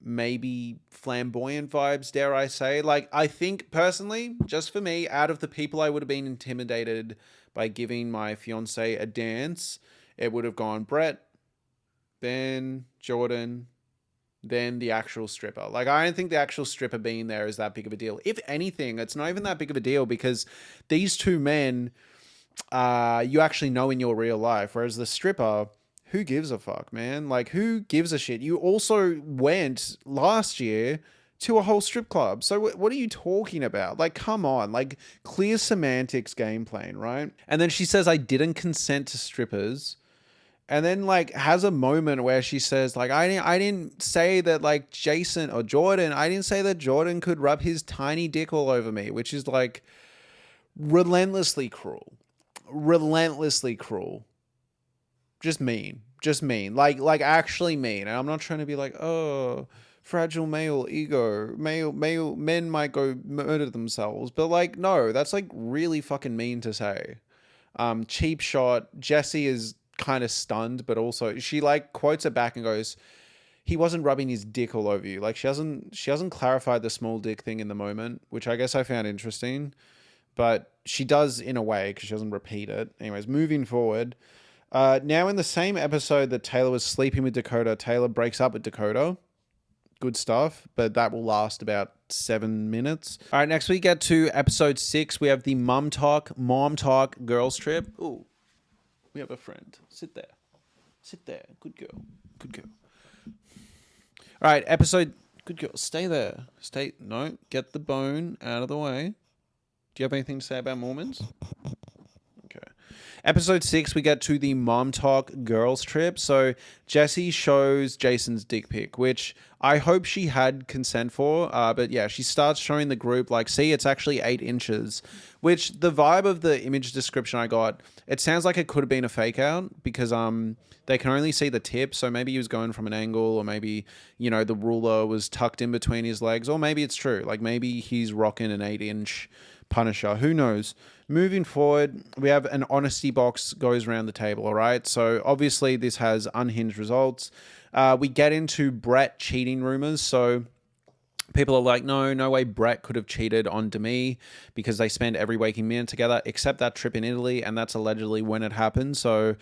maybe flamboyant vibes, dare I say. Like, I think personally, just for me, out of the people I would have been intimidated by giving my fiance a dance, it would have gone Brett, Ben, Jordan, then the actual stripper. Like, I don't think the actual stripper being there is that big of a deal. If anything, it's not even that big of a deal because these two men, you actually know in your real life, whereas the stripper, who gives a fuck, man? Like, who gives a shit? You also went last year to a whole strip club. So what are you talking about? Like, come on. Like, clear semantics game plan, right? And then she says, I didn't consent to strippers. And then, like, has a moment where she says, like, I didn't say that, like, Jason or Jordan, I didn't say that Jordan could rub his tiny dick all over me, which is, like, relentlessly cruel. Relentlessly cruel. Just mean, like actually mean. And I'm not trying to be like, oh, fragile male ego, male men might go murder themselves, but like, no, that's like really fucking mean to say. Cheap shot. Jessie is kind of stunned, but also she like quotes it back and goes, he wasn't rubbing his dick all over you. Like she hasn't clarified the small dick thing in the moment, which I guess I found interesting, but she does in a way because she doesn't repeat it. Anyways, moving forward. Now, in the same episode that Taylor was sleeping with Dakota, Taylor breaks up with Dakota. Good stuff, but that will last about 7 minutes. All right, next we get to episode 6. We have the mom talk, girls trip. Ooh, we have a friend. Sit there. Sit there. Good girl. Good girl. All right, episode. Good girl. Stay there. Stay. No, get the bone out of the way. Do you have anything to say about Mormons? Okay. Episode 6, we get to the mom talk girls trip. So Jessie shows Jason's dick pic, which I hope she had consent for. But yeah, she starts showing the group like, see, it's actually 8 inches, which the vibe of the image description I got, it sounds like it could have been a fake out because they can only see the tip. So maybe he was going from an angle, or maybe, the ruler was tucked in between his legs, or maybe it's true. Like maybe he's rocking an 8-inch Punisher. Who knows? Moving forward, we have an honesty box goes around the table, all right? So obviously this has unhinged results. We get into Brett cheating rumors. So people are like, no way Brett could have cheated on Demi because they spend every waking minute together except that trip in Italy, and that's allegedly when it happened. So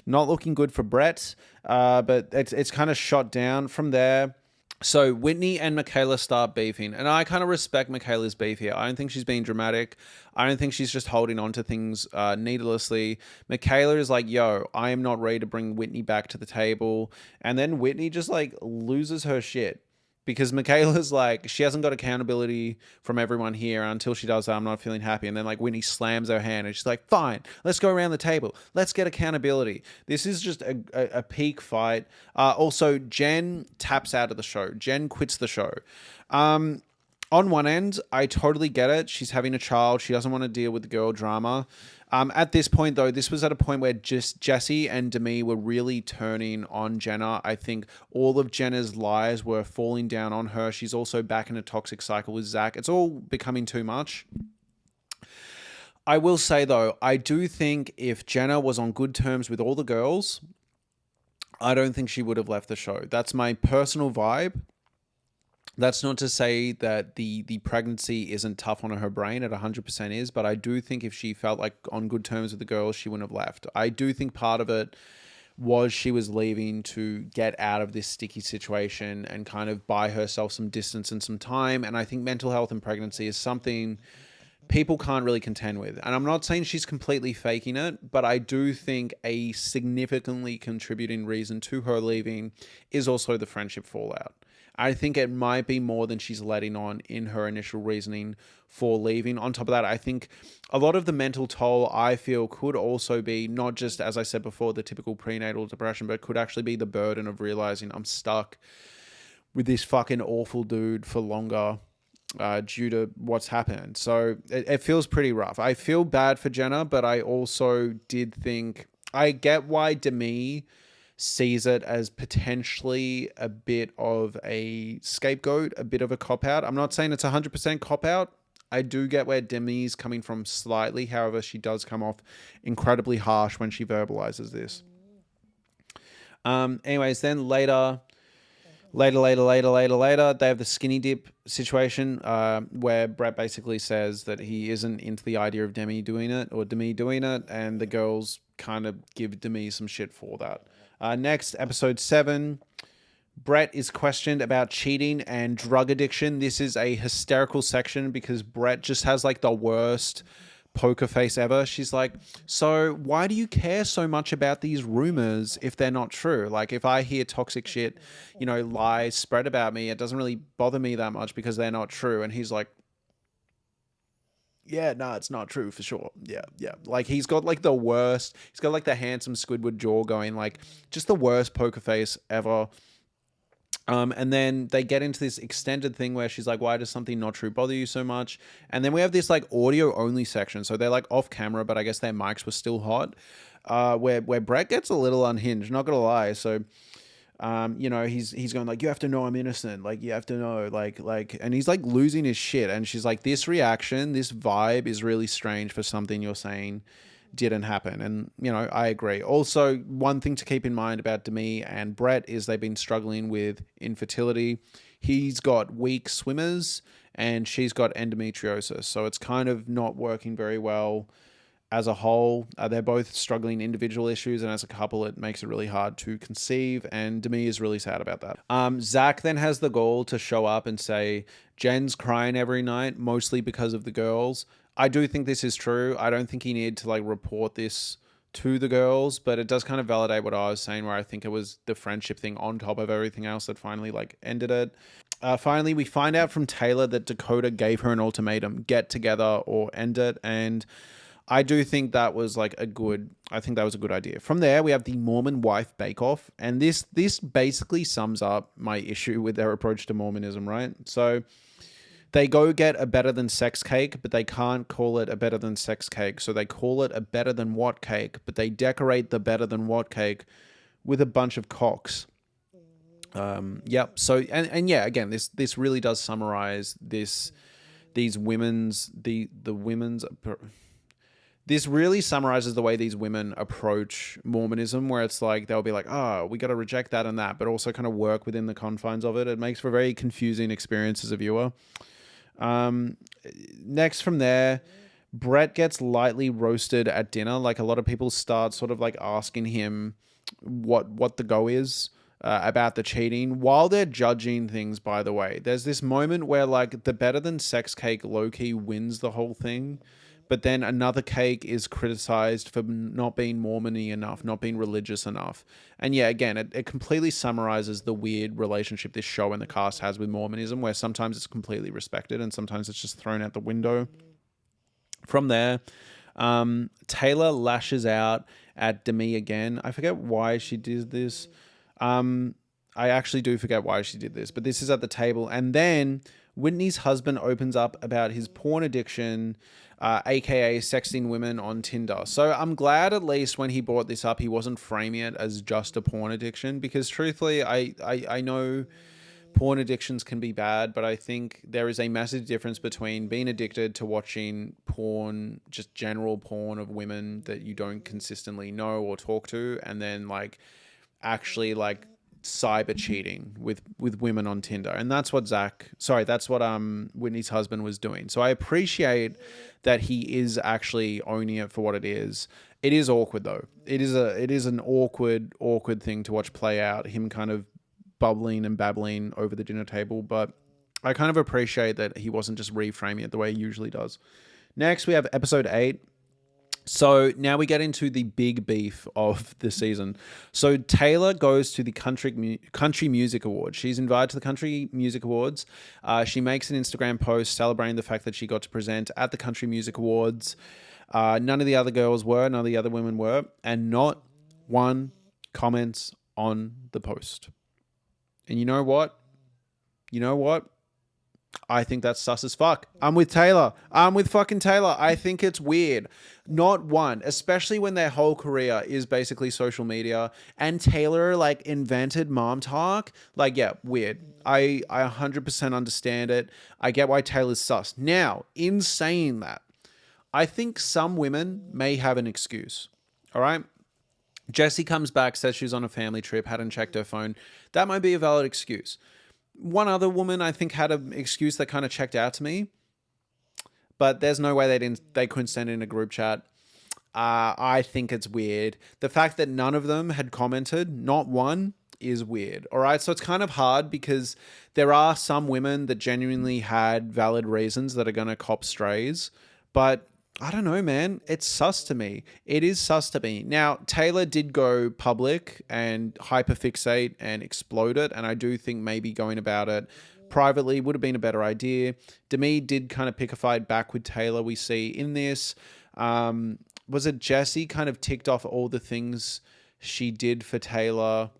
not looking good for Brett, but it's kind of shot down from there. So Whitney and Michaela start beefing, and I kind of respect Michaela's beef here. I don't think she's being dramatic. I don't think she's just holding on to things needlessly. Michaela is like, yo, I am not ready to bring Whitney back to the table. And then Whitney just like loses her shit. Because Michaela's like, she hasn't got accountability from everyone here. Until she does that, I'm not feeling happy. And then like Whitney slams her hand and she's like, fine, let's go around the table. Let's get accountability. This is just a peak fight. Also, Jen taps out of the show. Jen quits the show. On one end, I totally get it. She's having a child. She doesn't want to deal with the girl drama. At this point, though, this was at a point where just Jessie and Demi were really turning on Jenna. I think all of Jenna's lies were falling down on her. She's also back in a toxic cycle with Zach. It's all becoming too much. I will say, though, I do think if Jenna was on good terms with all the girls, I don't think she would have left the show. That's my personal vibe. That's not to say that the pregnancy isn't tough on her brain. It 100% is. But I do think if she felt like on good terms with the girls, she wouldn't have left. I do think part of it was she was leaving to get out of this sticky situation and kind of buy herself some distance and some time. And I think mental health and pregnancy is something people can't really contend with. And I'm not saying she's completely faking it, but I do think a significantly contributing reason to her leaving is also the friendship fallout. I think it might be more than she's letting on in her initial reasoning for leaving. On top of that, I think a lot of the mental toll, I feel, could also be not just, as I said before, the typical prenatal depression, but could actually be the burden of realizing I'm stuck with this fucking awful dude for longer due to what's happened. So it feels pretty rough. I feel bad for Jenna, but I also did think, I get why Demi sees it as potentially a bit of a scapegoat, a bit of a cop-out. I'm not saying it's 100% cop-out. I do get where Demi's coming from slightly. However, she does come off incredibly harsh when she verbalizes this. Anyways, then later, they have the skinny dip situation where Brett basically says that he isn't into the idea of Demi doing it, and the girls kind of give Demi some shit for that. Next, episode 7. Brett is questioned about cheating and drug addiction. This is a hysterical section because Brett just has like the worst poker face ever. She's like, so why do you care so much about these rumors if they're not true? Like if I hear toxic shit, lies spread about me, it doesn't really bother me that much because they're not true. And he's like, yeah, no, it's not true for sure. Yeah. Like he's got like the worst. He's got like the handsome Squidward jaw going, like just the worst poker face ever. And then they get into this extended thing where she's like, why does something not true bother you so much? And then we have this like audio only section. So they're like off camera, but I guess their mics were still hot. Where Brett gets a little unhinged, not gonna lie. So he's going like, you have to know I'm innocent. Like, you have to know, like, and he's like losing his shit. And she's like, this reaction, this vibe is really strange for something you're saying didn't happen. And, I agree. Also, one thing to keep in mind about Demi and Brett is they've been struggling with infertility. He's got weak swimmers and she's got endometriosis. So it's kind of not working very well. as a whole. They're both struggling individual issues, and as a couple, it makes it really hard to conceive. And Demi is really sad about that. Zach then has the gall to show up and say, Jen's crying every night, mostly because of the girls. I do think this is true. I don't think he needed to like report this to the girls, but it does kind of validate what I was saying, where I think it was the friendship thing on top of everything else that finally like ended it. Finally, we find out from Taylor that Dakota gave her an ultimatum: get together or end it. And I do think that was like I think that was a good idea. From there, we have the Mormon wife bake-off. And this basically sums up my issue with their approach to Mormonism, right? So they go get a better than sex cake, but they can't call it a better than sex cake. So they call it a better than what cake, but they decorate the better than what cake with a bunch of cocks. Yep. So and yeah, again, this really does summarize these women's the women's. This really summarizes the way these women approach Mormonism, where it's like they'll be like, oh, we got to reject that and that, but also kind of work within the confines of it. It makes for a very confusing experience as a viewer. Next from there, Brett gets lightly roasted at dinner. Like a lot of people start sort of like asking him what the go is about the cheating while they're judging things, by the way. There's this moment where like the better than sex cake low-key wins the whole thing. But then another cake is criticized for not being Mormon-y enough, not being religious enough. And yeah, again, it completely summarizes the weird relationship this show and the cast has with Mormonism, where sometimes it's completely respected and sometimes it's just thrown out the window. From there, Taylor lashes out at Demi again. I forget why she did this. I actually do forget why she did this, but this is at the table. And then Whitney's husband opens up about his porn addiction, aka sexting women on Tinder. So I'm glad at least when he brought this up, he wasn't framing it as just a porn addiction, because truthfully, I know porn addictions can be bad, but I think there is a massive difference between being addicted to watching porn, just general porn of women that you don't consistently know or talk to, and then like actually like cyber cheating with women on Tinder. And that's what Whitney's husband was doing. So I appreciate that he is actually owning it for what it is. It is awkward though. It is an awkward thing to watch play out, him kind of bubbling and babbling over the dinner table, but I kind of appreciate that he wasn't just reframing it the way he usually does. Next, we have episode 8. So now we get into the big beef of the season. So Taylor goes to the Country Music Awards. She's invited to the Country Music Awards. She makes an Instagram post celebrating the fact that she got to present at the Country Music Awards. None of the other girls were, none of the other women were, and not one comments on the post. And you know what? I think that's sus as fuck. I'm with Taylor. I'm with fucking Taylor. I think it's weird. Not one, especially when their whole career is basically social media, and Taylor like invented mom talk. Like, yeah, weird. I 100% understand it. I get why Taylor's sus. Now, in saying that, I think some women may have an excuse. All right? Jessie comes back, says she's on a family trip, hadn't checked her phone. That might be a valid excuse. One other woman I think had an excuse that kind of checked out to me, but there's no way they couldn't send it in a group chat. I think it's weird. The fact that none of them had commented, not one, is weird. All right, so it's kind of hard because there are some women that genuinely had valid reasons that are going to cop strays, but I don't know, man. It's sus to me. It is sus to me. Now, Taylor did go public and hyperfixate and explode it, and I do think maybe going about it privately would have been a better idea. Demi did kind of pick a fight back with Taylor, we see in this. Was it Jessie kind of ticked off all the things she did for Taylor?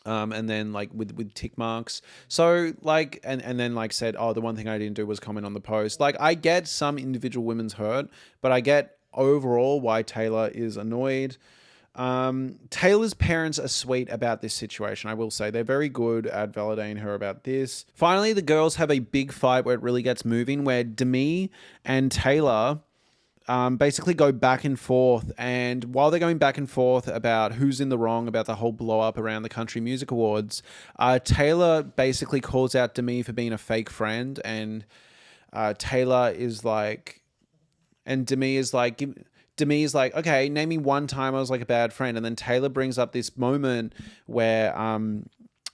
And then like with tick marks. So like, and then like said, oh, the one thing I didn't do was comment on the post. Like, I get some individual women's hurt, but I get overall why Taylor is annoyed. Taylor's parents are sweet about this situation. I will say they're very good at validating her about this. Finally, the girls have a big fight where it really gets moving, where Demi and Taylor basically go back and forth. And while they're going back and forth about who's in the wrong about the whole blow up around the Country Music Awards, Taylor basically calls out Demi for being a fake friend. And Taylor is like, And Demi is like, okay, name me one time I was like a bad friend. And then Taylor brings up this moment where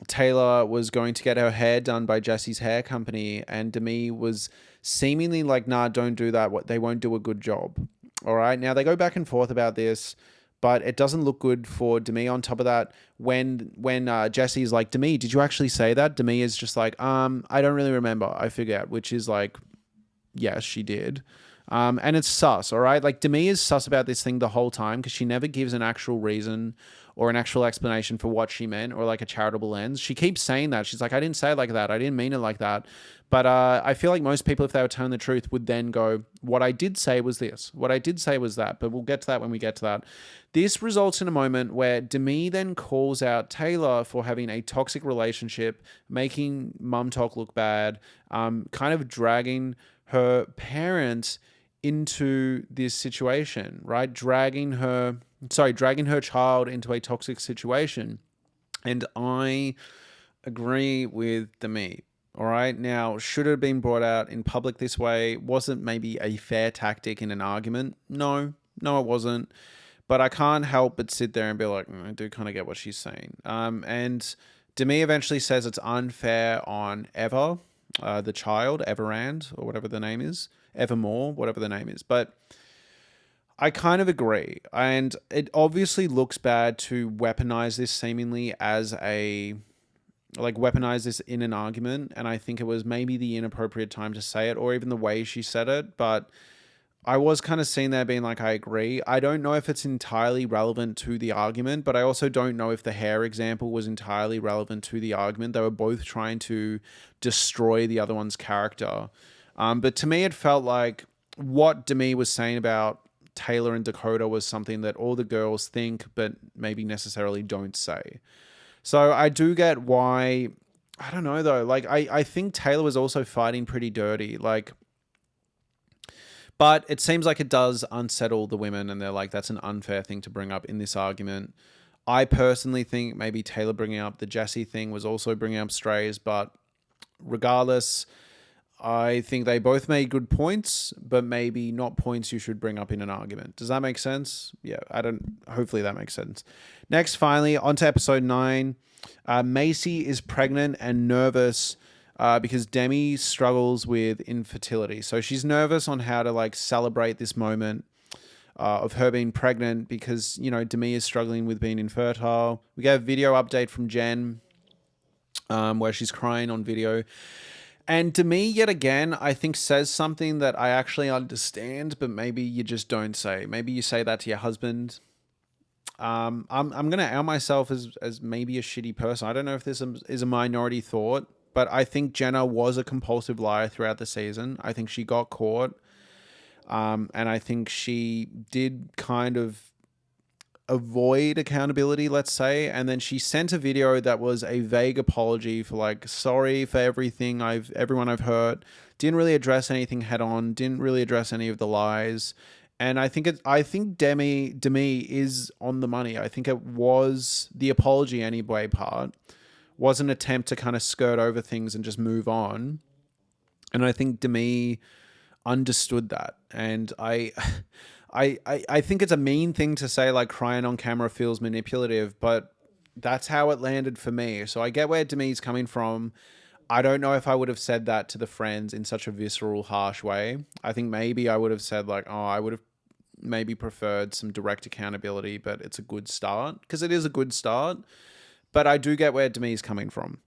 Taylor was going to get her hair done by Jesse's hair company, and Demi was seemingly like, nah, don't do that. What, they won't do a good job. All right. Now they go back and forth about this, but it doesn't look good for Demi. On top of that, when Jesse's like, Demi, did you actually say that? Demi is just like, I don't really remember. I forget, which is like, yes, she did. And it's sus, all right? Like, Demi is sus about this thing the whole time because she never gives an actual reason or an actual explanation for what she meant or like a charitable lens. She keeps saying that. She's like, I didn't say it like that. I didn't mean it like that. But I feel like most people, if they were telling the truth, would then go, what I did say was this. What I did say was that. But we'll get to that when we get to that. This results in a moment where Demi then calls out Taylor for having a toxic relationship, making Mum Talk look bad, kind of dragging her parents into this situation, right? Dragging her child into a toxic situation. And I agree with Demi. All right. Now, should it have been brought out in public this way? Wasn't maybe a fair tactic in an argument? No, it wasn't. But I can't help but sit there and be like, I do kind of get what she's saying. And Demi eventually says it's unfair on Eva, the child, Everand, or whatever the name is, Evermore, whatever the name is. But I kind of agree. And it obviously looks bad to weaponize this seemingly as weaponize this in an argument. And I think it was maybe the inappropriate time to say it, or even the way she said it. But I was kind of sitting there being like, I agree. I don't know if it's entirely relevant to the argument, but I also don't know if the hair example was entirely relevant to the argument. They were both trying to destroy the other one's character. But to me, it felt like what Demi was saying about Taylor and Dakota was something that all the girls think, but maybe necessarily don't say. So I do get why. I don't know though. Like, I think Taylor was also fighting pretty dirty. Like, but it seems like it does unsettle the women, and they're like, that's an unfair thing to bring up in this argument. I personally think maybe Taylor bringing up the Jesse thing was also bringing up strays, but regardless, I think they both made good points, but maybe not points you should bring up in an argument. Does that make sense? Yeah, hopefully that makes sense. Next, finally, on to episode 9. Macy is pregnant and nervous because Demi struggles with infertility. So she's nervous on how to like celebrate this moment of her being pregnant because, Demi is struggling with being infertile. We get a video update from Jen where she's crying on video. And Demi, yet again, I think says something that I actually understand, but maybe you just don't say. Maybe you say that to your husband. I'm gonna out myself as maybe a shitty person. I don't know if this is a minority thought, but I think Jenna was a compulsive liar throughout the season. I think she got caught, and I think she did kind of avoid accountability, let's say, and then she sent a video that was a vague apology for like, sorry for everything everyone I've hurt, didn't really address anything head on, didn't really address any of the lies. And I think Demi is on the money. I think it was the apology anyway part was an attempt to kind of skirt over things and just move on. And I think Demi understood that. And I think it's a mean thing to say, like, crying on camera feels manipulative, but that's how it landed for me. So I get where Demi's coming from. I don't know if I would have said that to the friends in such a visceral, harsh way. I think maybe I would have said like, oh, I would have maybe preferred some direct accountability, but it's a good start because it is a good start. But I do get where Demi's coming from.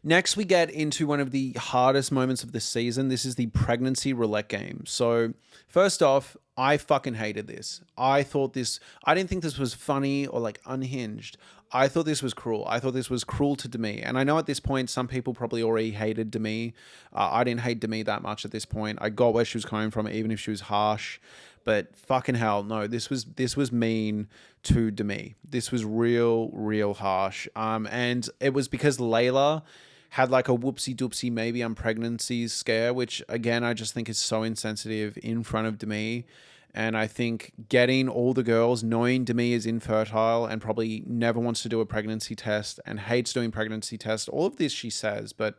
Next, we get into one of the hardest moments of the season. This is the pregnancy roulette game. So first off, I fucking hated this. I didn't think this was funny or like unhinged. I thought this was cruel. I thought this was cruel to Demi. And I know at this point, some people probably already hated Demi. I didn't hate Demi that much at this point. I got where she was coming from, even if she was harsh. But fucking hell, no, this was mean to Demi. This was real harsh. And it was because Layla had like a whoopsie doopsie, maybe I'm pregnancy scare, which again, I just think is so insensitive in front of Demi. And I think getting all the girls knowing Demi is infertile and probably never wants to do a pregnancy test and hates doing pregnancy tests, all of this she says, but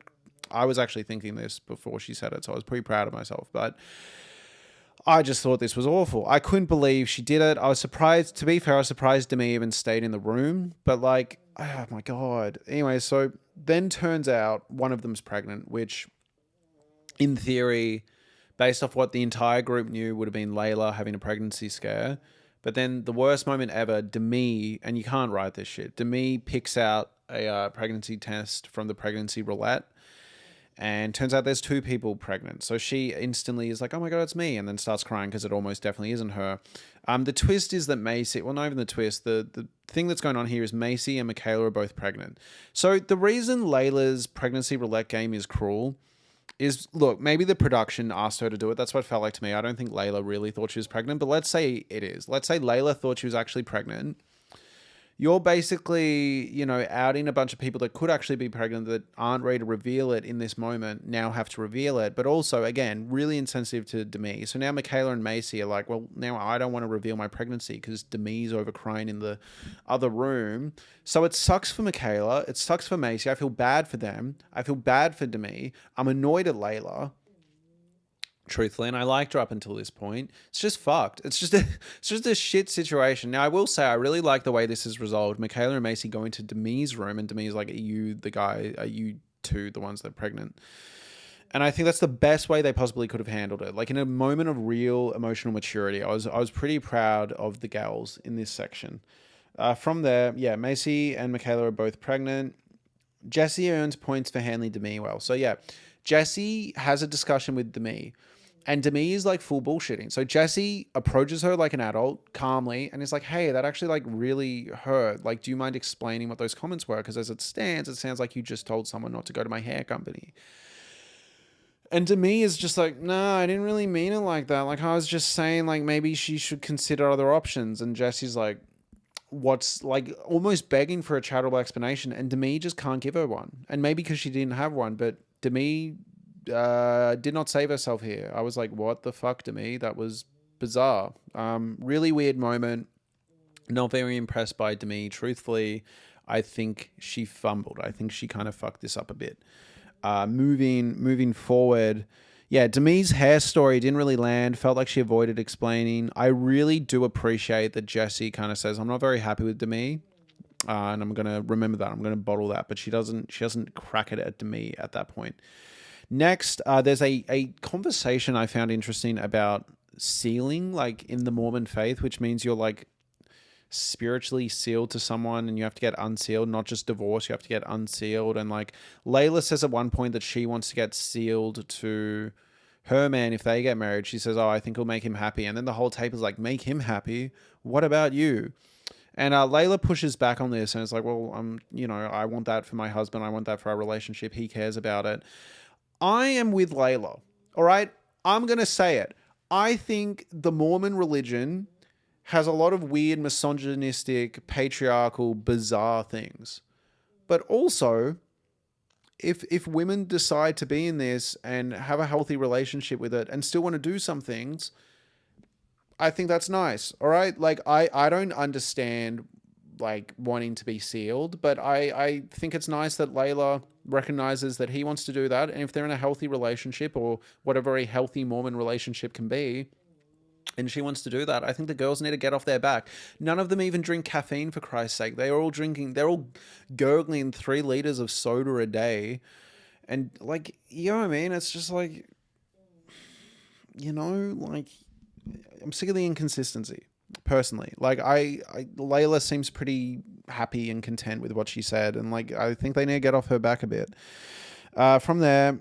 I was actually thinking this before she said it, so I was pretty proud of myself. But I just thought this was awful. I couldn't believe she did it. I was surprised. To be fair, I was surprised Demi even stayed in the room. But like, oh my god. Anyway, so then turns out one of them's pregnant, which, in theory, based off what the entire group knew, would have been Layla having a pregnancy scare. But then the worst moment ever, Demi, and you can't write this shit. Demi picks out a pregnancy test from the pregnancy roulette, and turns out there's two people pregnant. So she instantly is like, "Oh my god, it's me," and then starts crying because it almost definitely isn't her. The twist is that Macy, well, not even the twist. The thing that's going on here is Macy and Michaela are both pregnant. So the reason Layla's pregnancy roulette game is cruel is, look, maybe the production asked her to do it. That's what it felt like to me. I don't think Layla really thought she was pregnant, but let's say it is. Let's say Layla thought she was actually pregnant. You're basically, outing a bunch of people that could actually be pregnant that aren't ready to reveal it in this moment, now have to reveal it. But also, again, really insensitive to Demi. So now Michaela and Macy are like, well, now I don't want to reveal my pregnancy because Demi's over crying in the other room. So it sucks for Michaela. It sucks for Macy. I feel bad for them. I feel bad for Demi. I'm annoyed at Layla, truthfully, and I liked her up until this point. It's just fucked. It's just a shit situation. Now I will say I really like the way this is resolved. Michaela and Macy go into Demi's room, and Demi's like, "Are you the guy? Are you two the ones that are pregnant?" And I think that's the best way they possibly could have handled it. Like in a moment of real emotional maturity, I was pretty proud of the gals in this section. From there, yeah, Macy and Michaela are both pregnant. Jesse earns points for handling Demi well. So yeah, Jesse has a discussion with Demi, and Demi is like full bullshitting. So Jesse approaches her like an adult, calmly, and is like, "Hey, that actually like really hurt. Like, do you mind explaining what those comments were? Because as it stands, it sounds like you just told someone not to go to my hair company." And Demi is just like, "No, I didn't really mean it like that. Like, I was just saying like maybe she should consider other options." And Jesse's like, what's like almost begging for a charitable explanation, and Demi just can't give her one. And maybe because she didn't have one, but Demi did not save herself here. I was like, what the fuck, Demi? That was bizarre. Really weird moment. Not very impressed by Demi. Truthfully, I think she fumbled. I think she kind of fucked this up a bit. Moving forward, yeah, Demi's hair story didn't really land. Felt like she avoided explaining. I really do appreciate that Jesse kind of says, "I'm not very happy with Demi," and I'm gonna remember that. I'm gonna bottle that. But she doesn't crack it at Demi at that point. Next, there's a conversation I found interesting about sealing, like in the Mormon faith, which means you're like spiritually sealed to someone and you have to get unsealed, not just divorced, you have to get unsealed. And like Layla says at one point that she wants to get sealed to her man if they get married. She says, "Oh, I think it'll make him happy." And then the whole tape is like, "Make him happy? What about you?" And Layla pushes back on this and it's like, "Well, I want that for my husband. I want that for our relationship. He cares about it." I am with Layla. All right. I'm going to say it. I think the Mormon religion has a lot of weird, misogynistic, patriarchal, bizarre things. But also, if women decide to be in this and have a healthy relationship with it and still want to do some things, I think that's nice. All right. Like, I don't understand like wanting to be sealed, but I think it's nice that Layla recognizes that he wants to do that. And if they're in a healthy relationship or whatever a healthy Mormon relationship can be, and she wants to do that, I think the girls need to get off their back. None of them even drink caffeine, for Christ's sake. They're all gurgling 3 liters of soda a day. And like, you know what I mean? It's just like, like, I'm sick of the inconsistency, personally. Like, Layla seems pretty happy and content with what she said. And like, I think they need to get off her back a bit. From there,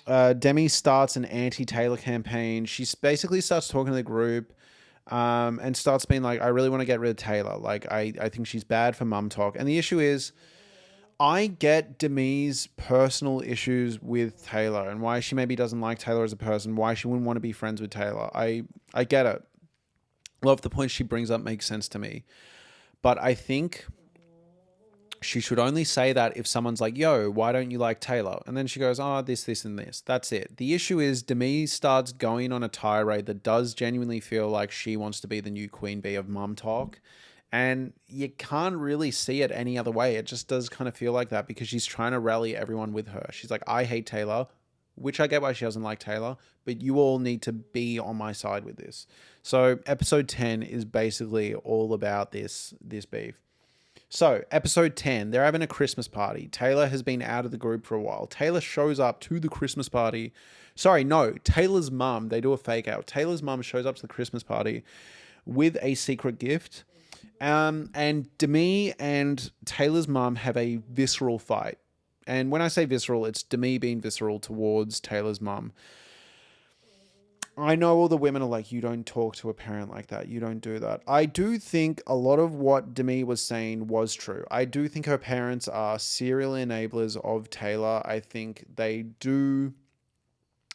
Demi starts an anti-Taylor campaign. She basically starts talking to the group and starts being like, "I really want to get rid of Taylor. Like, I think she's bad for mum talk." And the issue is, I get Demi's personal issues with Taylor and why she maybe doesn't like Taylor as a person, why she wouldn't want to be friends with Taylor. I get it. A lot of the points she brings up makes sense to me. But I think she should only say that if someone's like, "Yo, why don't you like Taylor?" And then she goes, "Oh, this, and this." That's it. The issue is Demi starts going on a tirade that does genuinely feel like she wants to be the new queen bee of mum talk. And you can't really see it any other way. It just does kind of feel like that because she's trying to rally everyone with her. She's like, "I hate Taylor. which I get why she doesn't like Taylor, but you all need to be on my side with this. So episode 10 is basically all about this beef. So, episode 10, they're having a Christmas party. Taylor has been out of the group for a while. Taylor shows up to the Christmas party. Sorry, no, Taylor's mum, they do a fake out. Taylor's mum shows up to the Christmas party with a secret gift. And Demi and Taylor's mum have a visceral fight. And when I say visceral, it's Demi being visceral towards Taylor's mum. I know all the women are like, you don't talk to a parent like that. You don't do that. I do think a lot of what Demi was saying was true. I do think her parents are serial enablers of Taylor. I think they do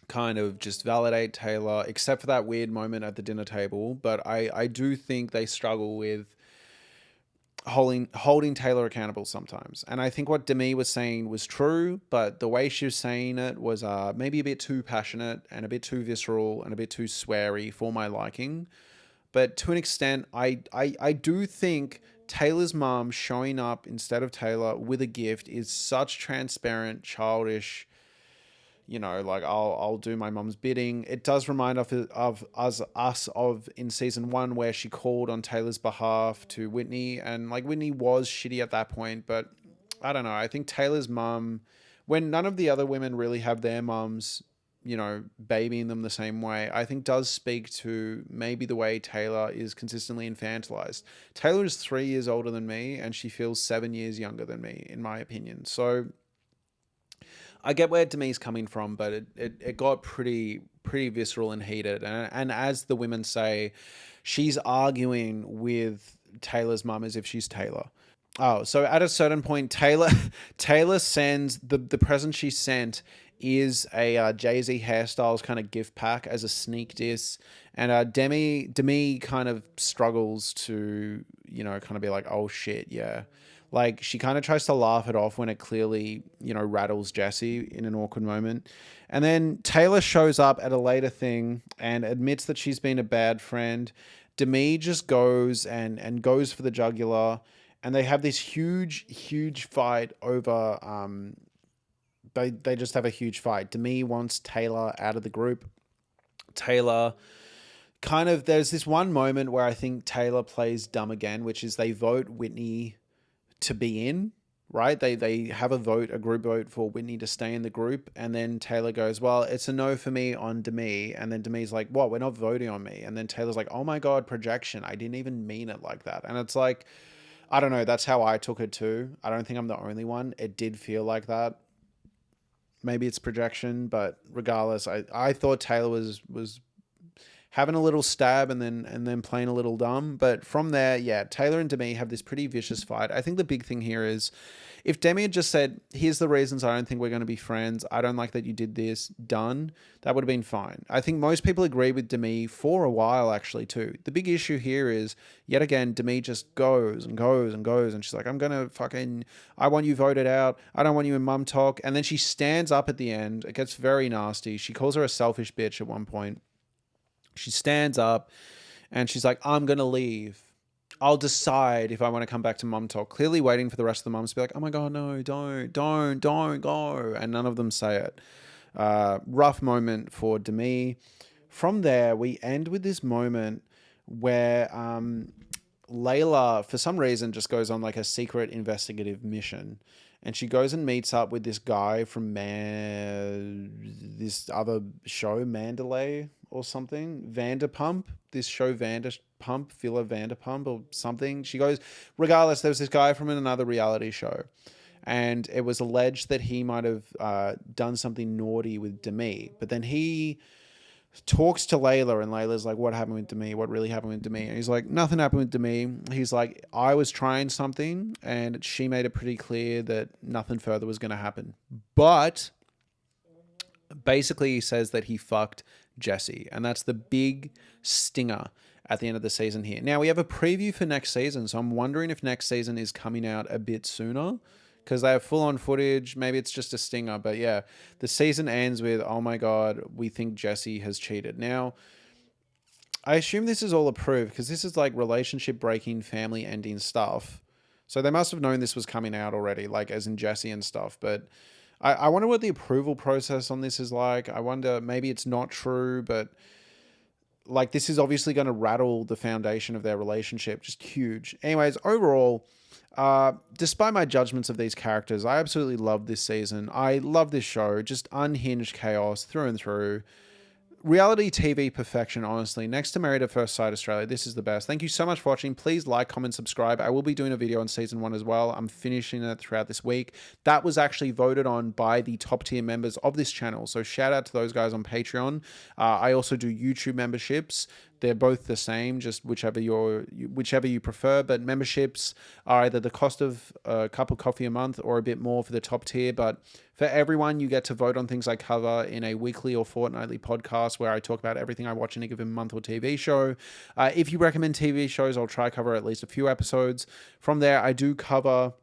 kind of just validate Taylor, except for that weird moment at the dinner table. But I do think they struggle with holding Taylor accountable sometimes. And I think what Demi was saying was true, but the way she was saying it was maybe a bit too passionate and a bit too visceral and a bit too sweary for my liking. But to an extent, I do think Taylor's mom showing up instead of Taylor with a gift is such transparent, childish, like I'll do my mom's bidding. It does remind of us of in season 1 where she called on Taylor's behalf to Whitney, and like Whitney was shitty at that point, but I don't know. I think Taylor's mum, when none of the other women really have their mums, babying them the same way, I think does speak to maybe the way Taylor is consistently infantilized. Taylor is 3 years older than me, and she feels 7 years younger than me, in my opinion. So I get where Demi's coming from, but it got pretty visceral and heated. And as the women say, she's arguing with Taylor's mum as if she's Taylor. Oh, so at a certain point, Taylor sends the present she sent is a Jay-Z hairstyles kind of gift pack as a sneak diss, and Demi kind of struggles to kind of be like, oh shit, yeah. Like, she kind of tries to laugh it off when it clearly, rattles Jesse in an awkward moment. And then Taylor shows up at a later thing and admits that she's been a bad friend. Demi just goes and goes for the jugular. And they have this huge fight over... They just have a huge fight. Demi wants Taylor out of the group. Taylor... There's this one moment where I think Taylor plays dumb again, which is they vote Whitney to be in, right? They have a group vote for Whitney to stay in the group, and then Taylor goes, well, it's a no for me on Demi, and then Demi's like, what, we're not voting on me? And then Taylor's like, oh my god, projection, I didn't even mean it like that. And it's like, I don't know, that's how I took it too. I don't think I'm the only one. It did feel like that. Maybe it's projection, but regardless, I thought Taylor was having a little stab and then playing a little dumb. But from there, yeah, Taylor and Demi have this pretty vicious fight. I think the big thing here is if Demi had just said, here's the reasons I don't think we're going to be friends, I don't like that you did this, done, that would have been fine. I think most people agree with Demi for a while, actually, too. The big issue here is, yet again, Demi just goes and goes and goes, and she's like, I want you voted out, I don't want you in mum talk. And then she stands up at the end. It gets very nasty. She calls her a selfish bitch at one point. She stands up and she's like, I'm going to leave. I'll decide if I want to come back to mum talk. Clearly waiting for the rest of the mums to be like, oh my God, no, don't go. And none of them say it. Rough moment for Demi. From there, we end with this moment where Layla, for some reason, just goes on like a secret investigative mission. And she goes and meets up with this guy from this other show, Mandalay or something. Vanderpump. This show, Vanderpump, Villa Vanderpump or something. She goes, regardless, there was this guy from another reality show. And it was alleged that he might have done something naughty with Demi. But then he talks to Layla, and Layla's like, what happened with Demi? What really happened with Demi? And he's like, nothing happened with Demi. He's like, I was trying something, and she made it pretty clear that nothing further was going to happen. But basically he says that he fucked Jesse, and that's the big stinger at the end of the season here. Now, we have a preview for next season, so I'm wondering if next season is coming out a bit sooner, because they have full-on footage. Maybe it's just a stinger. But yeah, the season ends with, oh my God, we think Jesse has cheated. Now, I assume this is all approved because this is like relationship-breaking, family-ending stuff. So they must have known this was coming out already, like as in Jesse and stuff. But I wonder what the approval process on this is like. I wonder, maybe it's not true, but like this is obviously going to rattle the foundation of their relationship. Just huge. Anyways, overall, despite my judgments of these characters, I absolutely love this season. I love this show. Just unhinged chaos through and through. Reality TV perfection, honestly. Next to Married at First Sight Australia, this is the best. Thank you so much for watching. Please like, comment, subscribe. I will be doing a video on season 1 as well. I'm finishing it throughout this week. That was actually voted on by the top tier members of this channel. So shout out to those guys on Patreon. I also do YouTube memberships. They're both the same, just whichever you prefer. But memberships are either the cost of a cup of coffee a month or a bit more for the top tier. But for everyone, you get to vote on things I cover in a weekly or fortnightly podcast where I talk about everything I watch in a given month or TV show. If you recommend TV shows, I'll try cover at least a few episodes. From there, I do cover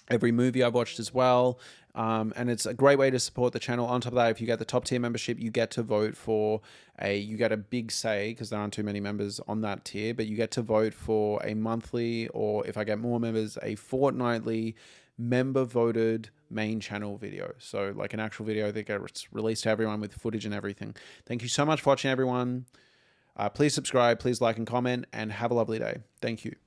every movie I've watched as well. And it's a great way to support the channel. On top of that, if you get the top tier membership, you get to vote for you get a big say, because there aren't too many members on that tier, but you get to vote for a monthly, or if I get more members, a fortnightly member voted main channel video. So like an actual video that gets released to everyone with footage and everything. Thank you so much for watching, everyone. Please subscribe, please like and comment, and have a lovely day. Thank you.